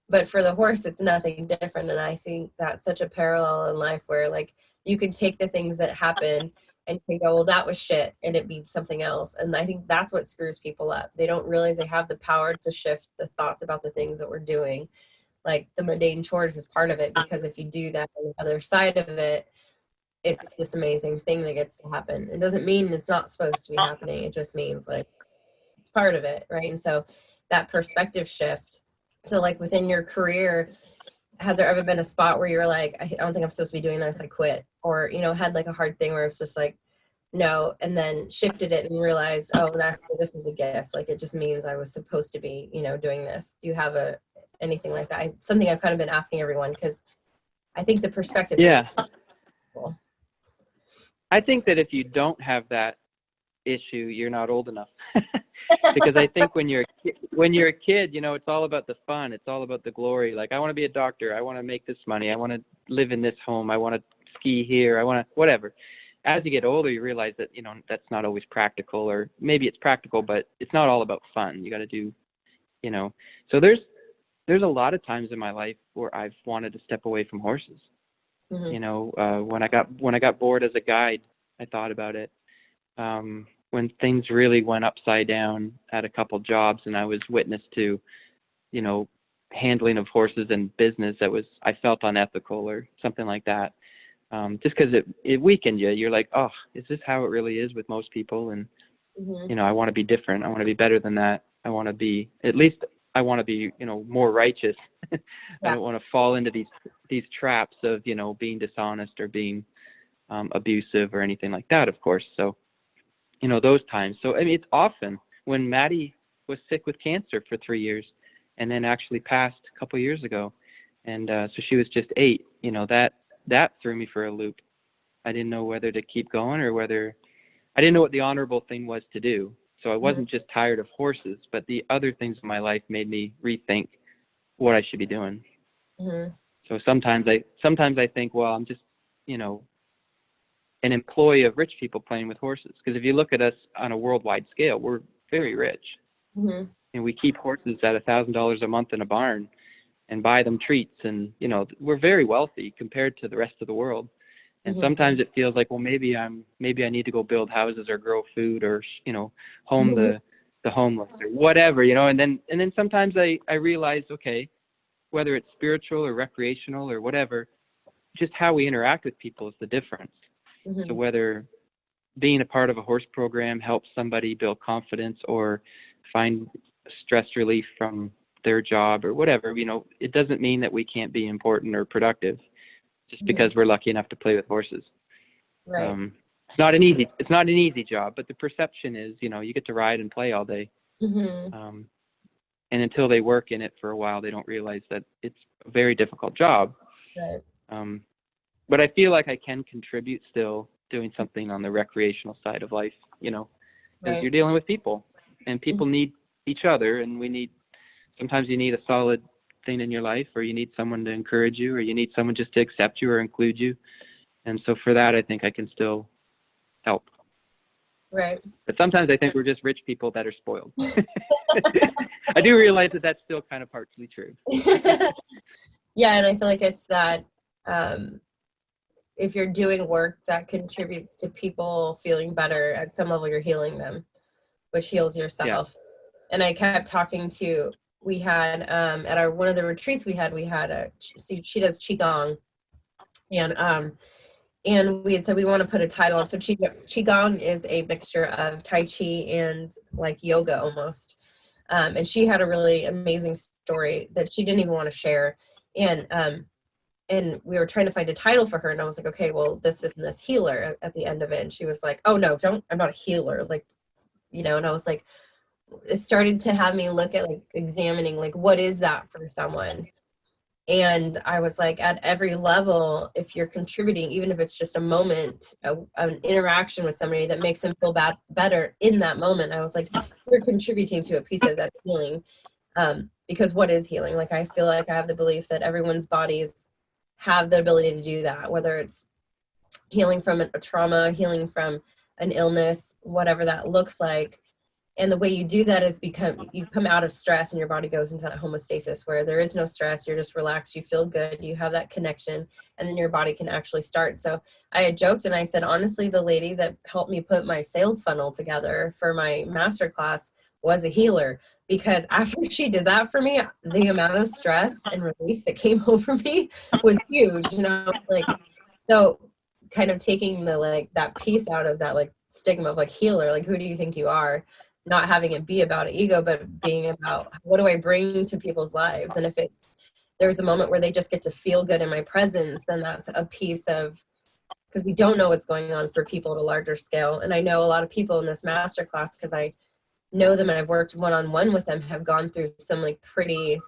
But for the horse, it's nothing different. And I think that's such a parallel in life where like you can take the things that happen and you can go, well, that was shit, and it means something else. And I think that's what screws people up. They don't realize they have the power to shift the thoughts about the things that we're doing. Like the mundane chores is part of it, because if you do that on the other side of it, it's this amazing thing that gets to happen. It doesn't mean it's not supposed to be happening. It just means like it's part of it, right? And so that perspective shift. So like within your career, has there ever been a spot where you're like, I don't think I'm supposed to be doing this, I quit? Or, you know, had like a hard thing where it's just like, no, and then shifted it and realized, oh, actually this was a gift. Like, it just means I was supposed to be, you know, doing this. Do you have anything like that? Something I've kind of been asking everyone, because I think the perspective. Yeah. Cool. I think that if you don't have that issue, you're not old enough. Because I think when you're a kid, you know, it's all about the fun. It's all about the glory. Like, I want to be a doctor. I want to make this money. I want to live in this home. I want to ski here. I want to whatever. As you get older, you realize that, you know, that's not always practical, or maybe it's practical, but it's not all about fun. You got to do, you know. So there's a lot of times in my life where I've wanted to step away from horses. Mm-hmm. You know, when I got bored as a guide, I thought about it. When things really went upside down at a couple jobs, and I was witness to, you know, handling of horses in business that was, I felt unethical or something like that. Just because it weakened you. You're like, oh, is this how it really is with most people? And, Mm-hmm. you know, I want to be different. I want to be better than that. I want to be, at least I want to be, you know, more righteous. I don't want to fall into these traps of, you know, being dishonest or being abusive or anything like that, of course. So, you know, those times. So, I mean, it's often when Maddie was sick with cancer for 3 years and then actually passed a couple of years ago. And so she was just 8, you know, that threw me for a loop. I didn't know whether to keep going or whether, I didn't know what the honorable thing was to do. So I wasn't just tired of horses, but the other things in my life made me rethink what I should be doing. Mm-hmm. So sometimes I think, well, I'm just, you know, an employee of rich people playing with horses. Because if you look at us on a worldwide scale, we're very rich. Mm-hmm. And we keep horses at $1,000 a month in a barn and buy them treats. And, you know, we're very wealthy compared to the rest of the world. And sometimes it feels like, well, maybe I need to go build houses or grow food or, you know, home the homeless or whatever, you know. And then sometimes I realize, okay, whether it's spiritual or recreational or whatever, just how we interact with people is the difference. Mm-hmm. So whether being a part of a horse program helps somebody build confidence or find stress relief from their job or whatever, you know, it doesn't mean that we can't be important or productive just because we're lucky enough to play with horses. Right. It's not an easy job, but the perception is, you know, you get to ride and play all day. Mm-hmm. And until they work in it for a while, they don't realize that it's a very difficult job. Right. But I feel like I can contribute still doing something on the recreational side of life, you know, because you're dealing with people and people need each other, and sometimes you need a solid thing in your life, or you need someone to encourage you, or you need someone just to accept you or include you. And so for that, I think I can still help. Right. But sometimes I think we're just rich people that are spoiled. I do realize that that's still kind of partially true. Yeah, and I feel like it's that if you're doing work that contributes to people feeling better, at some level you're healing them, which heals yourself. Yeah. And I kept talking to, we had at one of the retreats we had she does qigong, and we had said we want to put a title on. So qigong is a mixture of tai chi and like yoga almost. And she had a really amazing story that she didn't even want to share. And we were trying to find a title for her, and I was like, okay, well, this, and this healer at the end of it. And she was like, oh no, I'm not a healer. Like, you know, and I was like, it started to have me look at like examining, like, what is that for someone? And I was like, at every level, if you're contributing, even if it's just a moment, an interaction with somebody that makes them feel better in that moment, I was like, we're contributing to a piece of that healing. Because what is healing? Like, I feel like I have the belief that everyone's bodies have the ability to do that, whether it's healing from a trauma, healing from an illness, whatever that looks like. And the way you do that is you come out of stress and your body goes into that homeostasis where there is no stress. You're just relaxed. You feel good. You have that connection, and then your body can actually start. So I had joked and I said, honestly, the lady that helped me put my sales funnel together for my masterclass was a healer, because after she did that for me, the amount of stress and relief that came over me was huge. You know, it's like, so kind of taking the, like, that piece out of that, like, stigma of like healer, like, who do you think you are? Not having it be about ego, but being about what do I bring to people's lives? And if it's there's a moment where they just get to feel good in my presence, then that's a piece of, because we don't know what's going on for people at a larger scale. And I know a lot of people in this master class, because I know them and I've worked one-on-one with them, have gone through some like pretty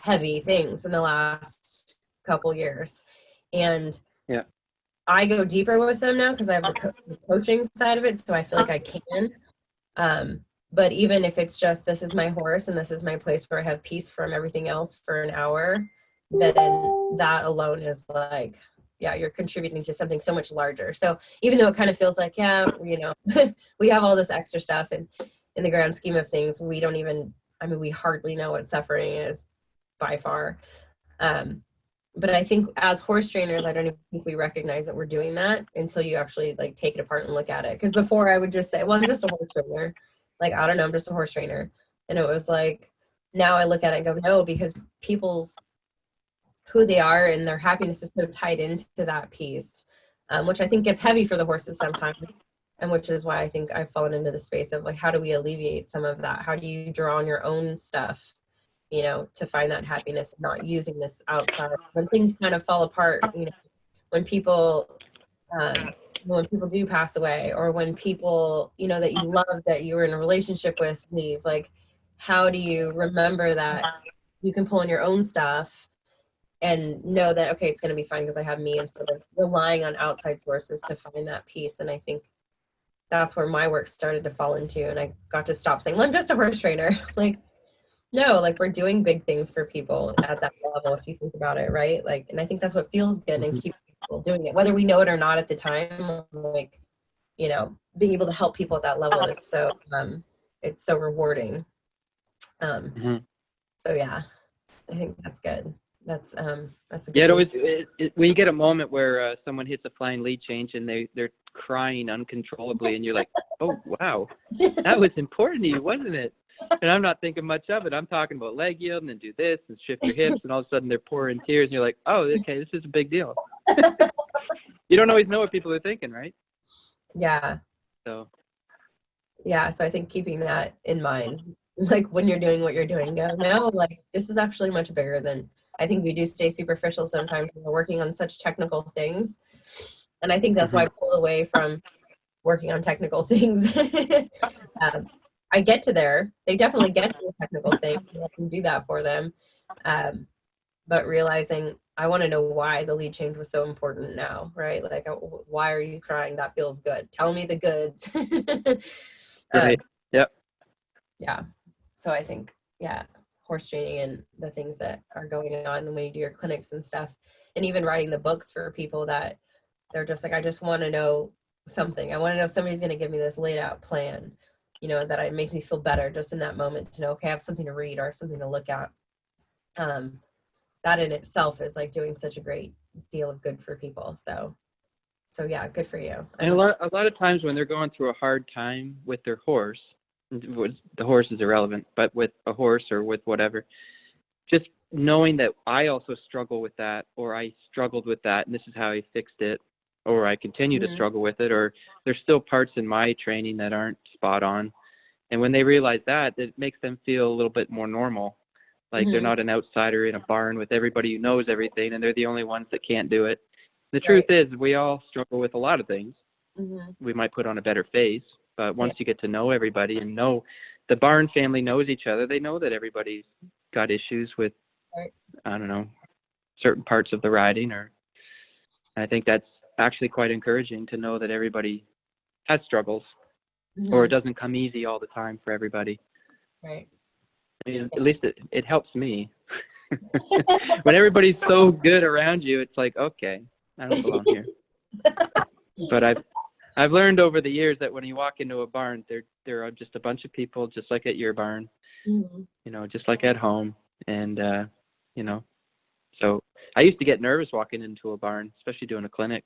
heavy things in the last couple years. And Yeah. I go deeper with them now because I have the coaching side of it, so I feel like I can. But even if it's just, this is my horse and this is my place where I have peace from everything else for an hour, then that alone is like, yeah, you're contributing to something so much larger. So even though it kind of feels like, yeah, you know, we have all this extra stuff, and in the grand scheme of things, we don't even, I mean, we hardly know what suffering is by far. But I think as horse trainers, I don't even think we recognize that we're doing that until you actually like take it apart and look at it. Because before I would just say, well, I'm just a horse trainer. Like, I don't know, I'm just a horse trainer. And it was like, now I look at it and go, no, because people's, who they are and their happiness is so tied into that piece, which I think gets heavy for the horses sometimes. And which is why I think I've fallen into the space of like, how do we alleviate some of that? How do you draw on your own stuff, you know, to find that happiness, not using this outside when things kind of fall apart, you know, when people do pass away, or when people, you know, that you love, that you were in a relationship with, leave. Like, how do you remember that you can pull in your own stuff and know that, okay, it's going to be fine because I have me, instead of relying on outside sources to find that peace. And I think that's where my work started to fall into, and I got to stop saying, well, I'm just a horse trainer. Like, no, like, we're doing big things for people at that level, if you think about it, right? Like, and I think that's what feels good and keep people doing it, whether we know it or not at the time. Like, you know, being able to help people at that level is so, it's so rewarding. So yeah, I think that's good. That's a good Yeah, thing. when you get a moment where someone hits a flying lead change and they're crying uncontrollably, and you're like, oh wow, that was important to you, wasn't it? And I'm not thinking much of it. I'm talking about leg yield and then do this and shift your hips, and all of a sudden they're pouring tears, and you're like, oh, okay, this is a big deal. You don't always know what people are thinking, right? Yeah. So I think keeping that in mind, like when you're doing what you're doing, go, no, like, this is actually much bigger than, I think we do stay superficial sometimes when we're working on such technical things. And I think that's why I pull away from working on technical things. I get to there. They definitely get to the technical thing. I can do that for them. But realizing, I want to know why the lead change was so important now, right? Like, why are you crying? That feels good. Tell me the goods. right. Yep. Yeah. So I think, yeah, horse training and the things that are going on when you do your clinics and stuff, and even writing the books for people that they're just like, I just want to know something. I want to know if somebody's going to give me this laid out plan, you know, that it makes me feel better just in that moment to know, okay, I have something to read or I have something to look at. That in itself is like doing such a great deal of good for people. So yeah, good for you. And a lot of times when they're going through a hard time with their horse, the horse is irrelevant, but with a horse or with whatever, just knowing that I also struggle with that, or I struggled with that, and this is how I fixed it, or I continue to struggle with it, or there's still parts in my training that aren't spot on. And when they realize that, it makes them feel a little bit more normal. Like they're not an outsider in a barn with everybody who knows everything, and they're the only ones that can't do it. The truth is, we all struggle with a lot of things. We might put on a better face, but once you get to know everybody and know the barn family knows each other, they know that everybody's got issues with, I don't know, certain parts of the riding. Or I think that's actually quite encouraging to know that everybody has struggles, or it doesn't come easy all the time for everybody. Right. I mean, at least it helps me. When everybody's so good around you, it's like, okay, I don't belong here. But I've learned over the years that when you walk into a barn, there are just a bunch of people, just like at your barn, you know, just like at home. And, you know, so I used to get nervous walking into a barn, especially doing a clinic.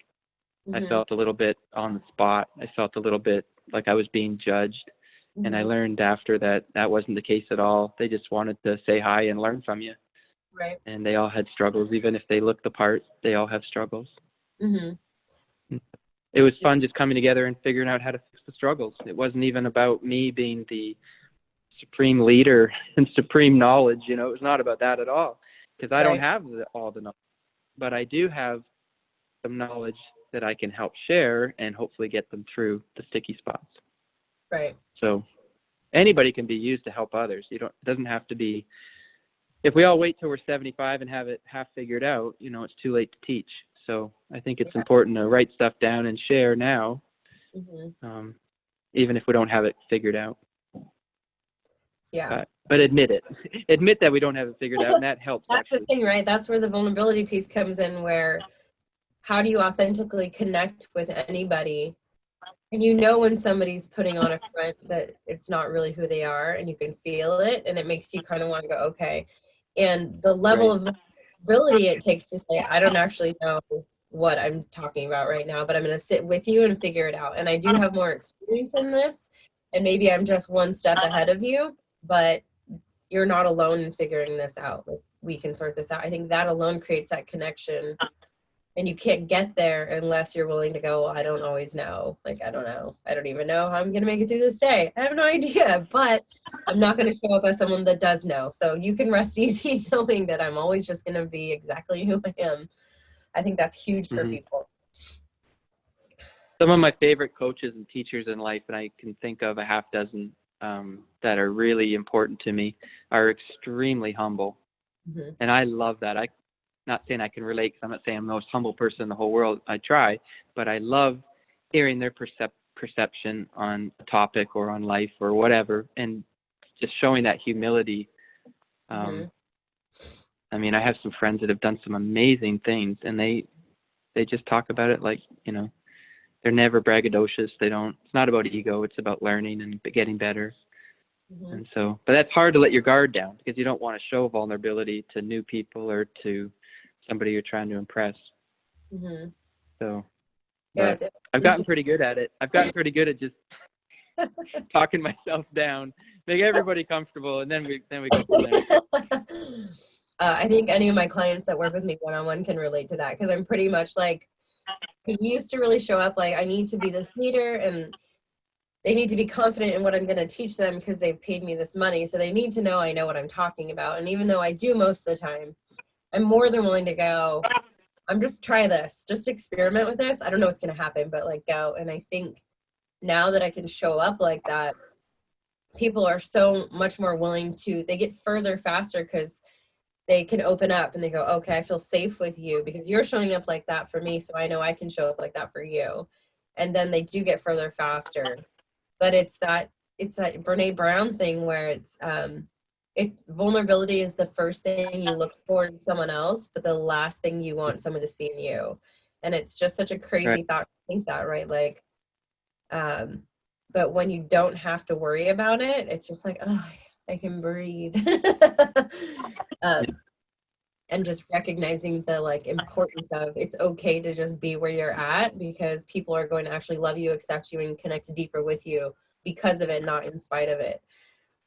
I felt a little bit on the spot. I felt a little bit like I was being judged. And I learned after that wasn't the case at all. They just wanted to say hi and learn from you. Right. And they all had struggles. Even if they look the part, they all have struggles. It was fun just coming together and figuring out how to fix the struggles. It wasn't even about me being the supreme leader and supreme knowledge. You know, it was not about that at all. because I don't have all the knowledge, but I do have some knowledge that I can help share and hopefully get them through the sticky spots. Right. So anybody can be used to help others. It doesn't have to be, if we all wait till we're 75 and have it half figured out, it's too late to teach. So I think it's important to write stuff down and share now, even if we don't have it figured out. Yeah. But admit it. Admit that we don't have it figured out, and that helps. That's the thing, right? That's where the vulnerability piece comes in, where how do you authentically connect with anybody? And when somebody's putting on a front that it's not really who they are, and you can feel it, and it makes you kind of want to go, okay. And the level of vulnerability it takes to say, I don't actually know what I'm talking about right now, but I'm going to sit with you and figure it out. And I do have more experience in this, and maybe I'm just one step ahead of you, but you're not alone in figuring this out. Like, we can sort this out. I think that alone creates that connection. And you can't get there unless you're willing to go, I don't always know. Like, I don't know. I don't even know how I'm going to make it through this day. I have no idea, but I'm not going to show up as someone that does know. So you can rest easy knowing that I'm always just going to be exactly who I am. I think that's huge for people. Some of my favorite coaches and teachers in life, and I can think of a half dozen that are really important to me, are extremely humble. And I love that. I'm not saying I can relate, because I'm not saying I'm the most humble person in the whole world. I try, but I love hearing their perception on a topic or on life or whatever, and just showing that humility. I mean, I have some friends that have done some amazing things, and they just talk about it like, they're never braggadocious. It's not about ego. It's about learning and getting better. And so, but that's hard to let your guard down, because you don't want to show vulnerability to new people or to somebody you're trying to impress. So I've gotten pretty good at it. I've gotten pretty good at just talking myself down, make everybody comfortable, and then we go from there. I think any of my clients that work with me one-on-one can relate to that, because I'm pretty much like, I used to really show up like I need to be this leader, and they need to be confident in what I'm going to teach them because they've paid me this money. So they need to know I know what I'm talking about. And even though I do most of the time, I'm more than willing to go, try this, just experiment with this. I don't know what's going to happen, but like go. And I think now that I can show up like that, people are so much more willing to, they get further faster because they can open up and they go, okay, I feel safe with you because you're showing up like that for me. So I know I can show up like that for you. And then they do get further faster. But it's that Brene Brown thing where vulnerability is the first thing you look for in someone else, but the last thing you want someone to see in you. And it's just such a crazy thought to think that, right? Like, but when you don't have to worry about it, it's just like, oh, I can breathe. And just recognizing the like importance of it's okay to just be where you're at, because people are going to actually love you, accept you, and connect deeper with you because of it, not in spite of it.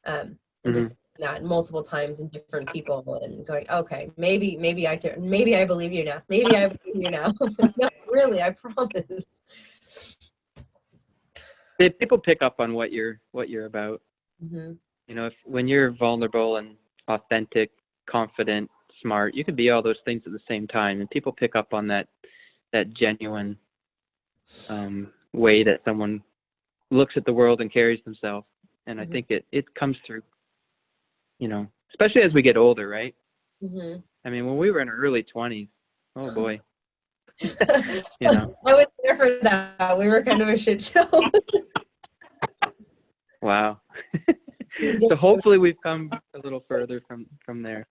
And just that multiple times in different people and going, okay, maybe I believe you now. Maybe I believe you now. No, really, I promise. People pick up on what you're about. When you're vulnerable and authentic, confident, smart, you can be all those things at the same time, and people pick up on that genuine way that someone looks at the world and carries themselves. And I think it comes through, especially as we get older, right? I mean, when we were in our early 20s, oh boy. I was there for that. We were kind of a shit show. Wow. So hopefully we've come a little further from there.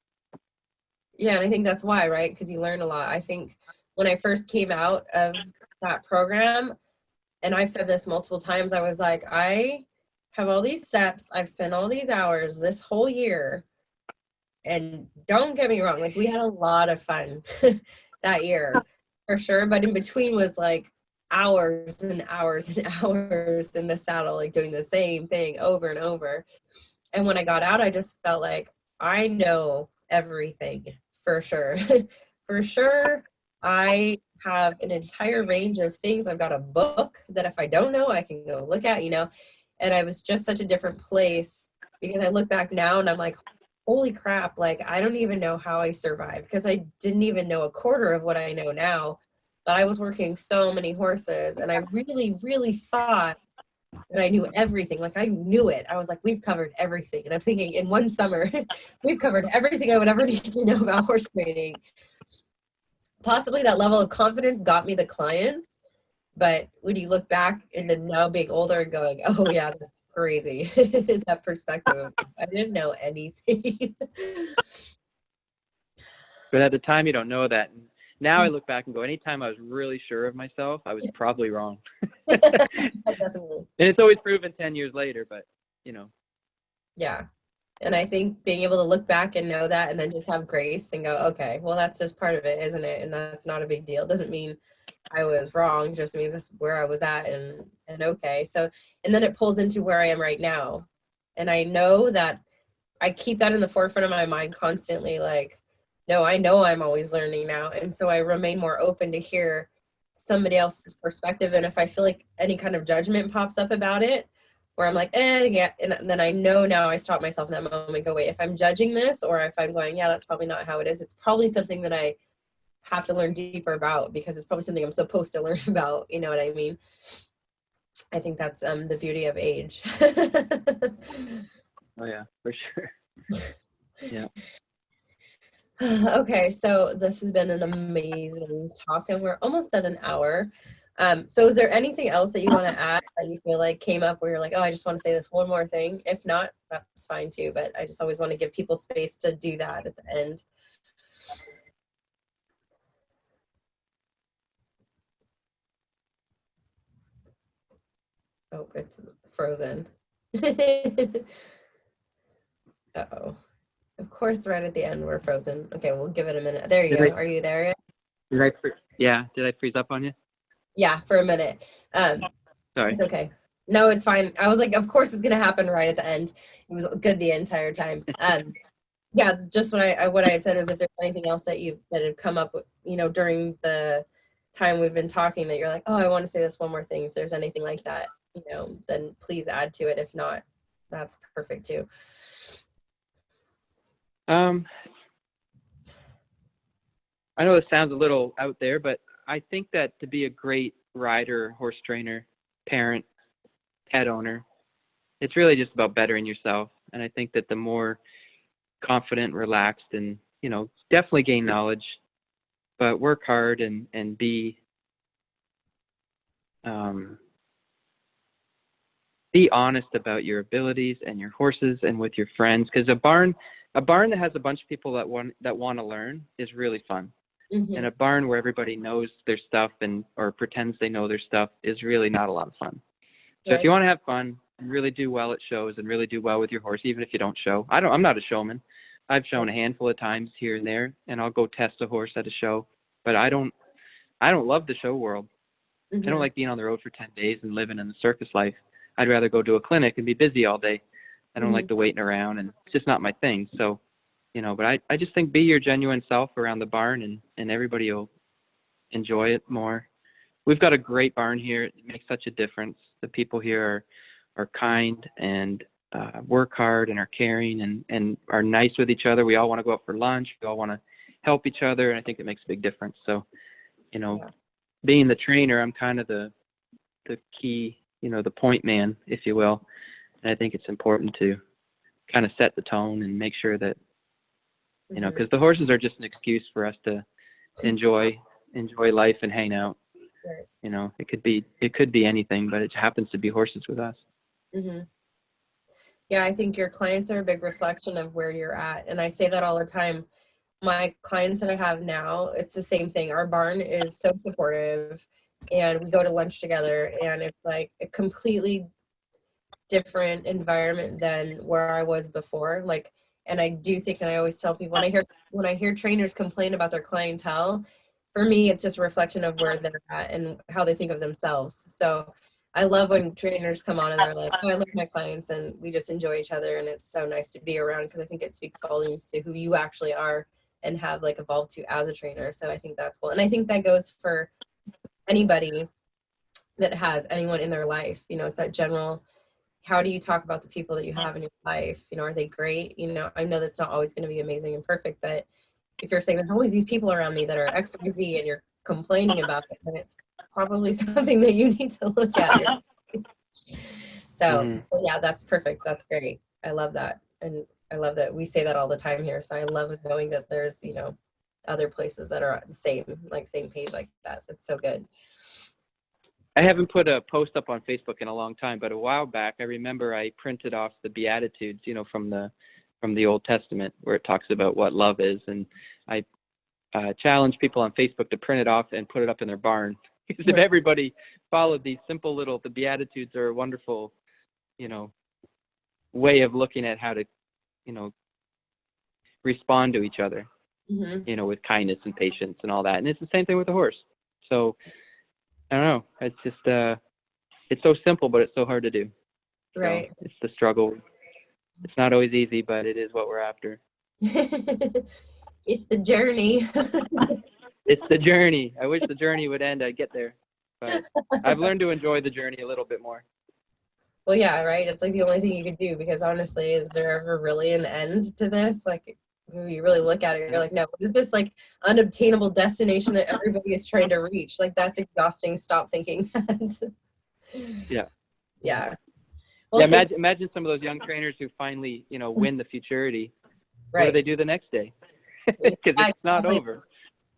Yeah, and I think that's why, right? Because you learn a lot. I think when I first came out of that program, and I've said this multiple times, I was like, I have all these steps. I've spent all these hours this whole year. And don't get me wrong, like we had a lot of fun that year for sure. But in between was like hours and hours and hours in the saddle, like doing the same thing over and over. And when I got out, I just felt like I know everything for sure. For sure. I have an entire range of things. I've got a book that if I don't know, I can go look at, and I was just such a different place, because I look back now and I'm like, holy crap, like, I don't even know how I survived, because I didn't even know a quarter of what I know now. But I was working so many horses, and I really, really thought that I knew everything. Like, I knew it. I was like, we've covered everything. And I'm thinking, in one summer, we've covered everything I would ever need to know about horse training. Possibly that level of confidence got me the clients. But when you look back and then now being older and going, oh yeah, that's crazy. That perspective, I didn't know anything. But at the time, you don't know that. And now I look back and go, anytime I was really sure of myself, I was probably wrong. Definitely. And it's always proven 10 years later, but, you know. Yeah. And I think being able to look back and know that, and then just have grace and go, okay, well, that's just part of it, isn't it? And that's not a big deal. Doesn't mean I was wrong, just means this is where I was at, and okay. So, and then it pulls into where I am right now. And I know that I keep that in the forefront of my mind constantly. Like, no, I know I'm always learning now. And so I remain more open to hear somebody else's perspective. And if I feel like any kind of judgment pops up about it, where I'm like, yeah. And then I know now, I stop myself in that moment and go, wait, if I'm judging this, or if I'm going, yeah, that's probably not how it is, it's probably something that I have to learn deeper about, because it's probably something I'm supposed to learn about. You know what I mean? I think that's the beauty of age. Oh, yeah, for sure. Yeah. Okay, so this has been an amazing talk, and we're almost at an hour. So is there anything else that you want to add that you feel like came up where you're like, oh, I just want to say this one more thing? If not, that's fine too, but I just always want to give people space to do that at the end. Oh, it's frozen. Uh-oh. Of course, right at the end, we're frozen. Okay, we'll give it a minute. There you go. Are you there yet? Did I freeze up on you? Yeah, for a minute. Sorry. It's okay. No, it's fine. I was like, of course it's gonna happen right at the end. It was good the entire time. Yeah, just what I had said is, if there's anything else that had come up, during the time we've been talking, that you're like, oh, I want to say this one more thing. If there's anything like that, then please add to it. If not, that's perfect too. I know this sounds a little out there, but I think that to be a great rider, horse trainer, parent, pet owner, it's really just about bettering yourself. And I think that the more confident, relaxed, and, definitely gain knowledge, but work hard and be honest about your abilities and your horses and with your friends. Because a barn that has a bunch of people that want to learn is really fun. Mm-hmm. And a barn where everybody knows their stuff or pretends they know their stuff is really not a lot of fun. So Right. If you want to have fun and really do well at shows and really do well with your horse, even if you don't show, I'm not a showman. I've shown a handful of times here and there, and I'll go test a horse at a show, but I don't love the show world. Mm-hmm. I don't like being on the road for 10 days and living in the circus life. I'd rather go to a clinic and be busy all day. I don't like the waiting around, and it's just not my thing. So, but I just think be your genuine self around the barn, and everybody will enjoy it more. We've got a great barn here. It makes such a difference. The people here are kind and work hard and are caring and are nice with each other. We all want to go out for lunch. We all want to help each other, and I think it makes a big difference. So, being the trainer, I'm kind of the key, the point man, if you will. And I think it's important to kind of set the tone and make sure that, because the horses are just an excuse for us to enjoy life and hang out. Right. It could be anything, but it happens to be horses with us. Mm-hmm. Yeah, I think your clients are a big reflection of where you're at. And I say that all the time. My clients that I have now, it's the same thing. Our barn is so supportive, and we go to lunch together, and it's like a completely different environment than where I was before. Like, and I do think, and I always tell people, when I hear trainers complain about their clientele, for me, it's just a reflection of where they're at and how they think of themselves. So I love when trainers come on and they're like, oh, I love my clients and we just enjoy each other, and it's so nice to be around, because I think it speaks volumes to who you actually are and have like evolved to as a trainer. So I think that's cool. And I think that goes for anybody that has anyone in their life. It's that general how do you talk about the people that you have in your life? You know, are they great? You know, I know that's not always going to be amazing and perfect, but if you're saying there's always these people around me that are XYZ and you're complaining about it, then it's probably something that you need to look at. So yeah, that's perfect. That's great. I love that. And I love that we say that all the time here. So I love knowing that there's, you know, other places that are the same page like that. It's so good. I haven't put a post up on Facebook in a long time, but a while back, I remember I printed off the Beatitudes, you know, from the Old Testament, where it talks about what love is. And I challenge people on Facebook to print it off and put it up in their barn. Because if everybody followed these simple the Beatitudes are a wonderful, you know, way of looking at how to, you know, respond to each other, you know, with kindness and patience and all that. And it's the same thing with the horse. So I don't know. It's just, it's so simple, but it's so hard to do. Right. So it's the struggle. It's not always easy, but it is what we're after. It's the journey. It's the journey. I wish the journey would end. I'd get there. But I've learned to enjoy the journey a little bit more. Well, yeah, right. It's like the only thing you could do, because honestly, is there ever really an end to this? Like, when you really look at it, you're like, no, is this like unobtainable destination that everybody is trying to reach? Like, that's exhausting. Stop thinking that. Yeah. Yeah. Well, yeah, imagine some of those young trainers who finally, you know, win the futurity. Right. What do they do the next day? Because it's not over.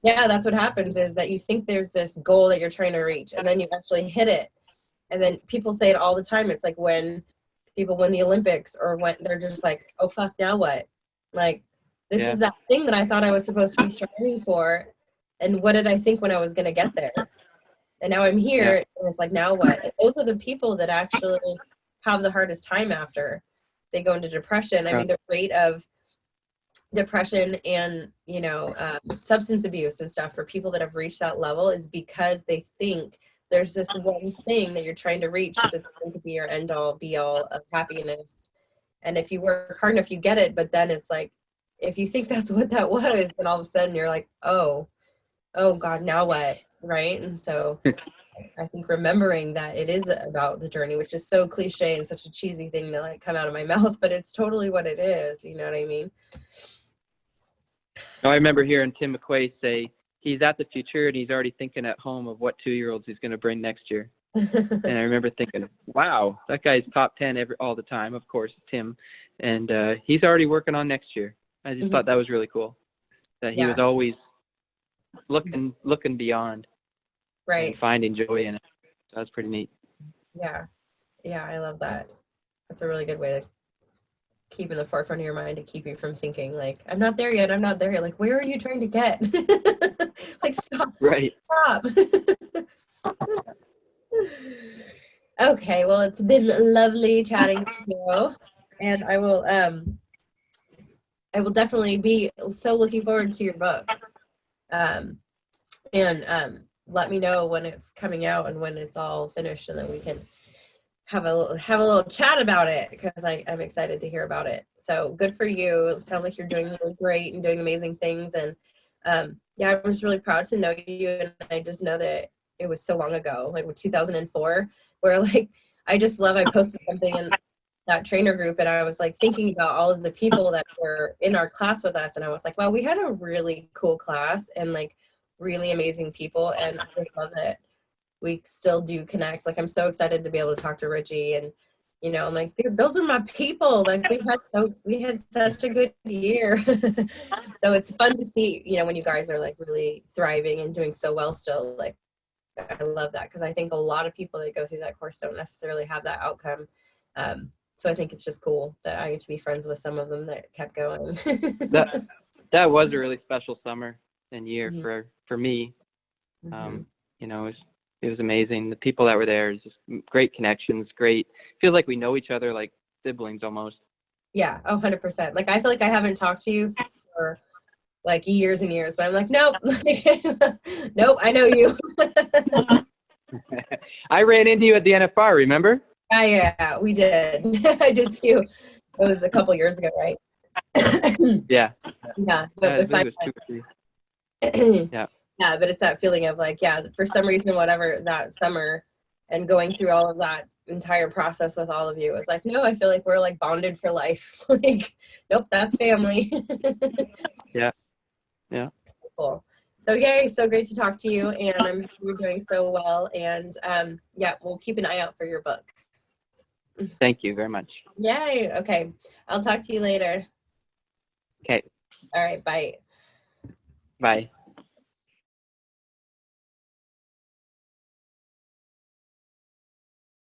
Yeah, that's what happens, is that you think there's this goal that you're trying to reach, and then you actually hit it. And then people say it all the time. It's like when people win the Olympics, or when they're just like, oh, fuck, now what? Like, this is that thing that I thought I was supposed to be striving for. And what did I think when I was going to get there? And now I'm here, and it's like, now what? And those are the people that actually have the hardest time after they go into depression. I mean, the rate of depression and, you know, substance abuse and stuff for people that have reached that level is because they think there's this one thing that you're trying to reach that's going to be your end all be all of happiness. And if you work hard enough, you get it. But then it's like, if you think that's what that was, then all of a sudden you're like, oh God, now what? Right. And so I think remembering that it is about the journey, which is so cliche and such a cheesy thing to like come out of my mouth, but it's totally what it is. You know what I mean? I remember hearing Tim McQuay say he's at the futurity. He's already thinking at home of what 2-year-olds he's going to bring next year. And I remember thinking, wow, that guy's top 10 all the time. Of course, Tim. And he's already working on next year. I just thought that was really cool, that he was always looking beyond, right, and finding joy in it. So that was pretty neat. Yeah, I love that. That's a really good way to keep in the forefront of your mind, to keep you from thinking like, I'm not there yet. Like, where are you trying to get? Like, stop. Right. Stop. Okay, well, it's been lovely chatting with you, and I will definitely be so looking forward to your book. And let me know when it's coming out and when it's all finished, and then we can have a little chat about it, because I'm excited to hear about it. So good for you. It sounds like you're doing really great and doing amazing things. And I'm just really proud to know you. And I just know that it was so long ago, like with 2004, where like, I posted something in that trainer group, and I was like thinking about all of the people that were in our class with us. And I was like, wow, we had a really cool class and like really amazing people. And I just love that we still do connect. Like, I'm so excited to be able to talk to Richie, and, you know, I'm like, dude, those are my people. Like, we had such a good year. So it's fun to see, you know, when you guys are like really thriving and doing so well still. Like, I love that, because I think a lot of people that go through that course don't necessarily have that outcome. So I think it's just cool that I get to be friends with some of them that kept going. that was a really special summer and year for me. You know, it was amazing. The people that were there, just great connections, feels like we know each other like siblings almost. Yeah, 100%. Like, I feel like I haven't talked to you for like years and years, but I'm like, nope. Nope, I know you. I ran into you at the NFR, remember? Yeah, we did. I did see you. It was a couple years ago, right? Yeah. Yeah. But besides, yeah, but it's that feeling of like, for some reason, whatever, that summer and going through all of that, entire process with all of you. It was like, no, I feel like we're like bonded for life. Like, nope, that's family. Yeah. Yeah. Cool. So yay, so great to talk to you, and I'm happy you're doing so well. And yeah, we'll keep an eye out for your book. Thank you very much. Yay. Okay. I'll talk to you later. Okay. All right. Bye. Bye.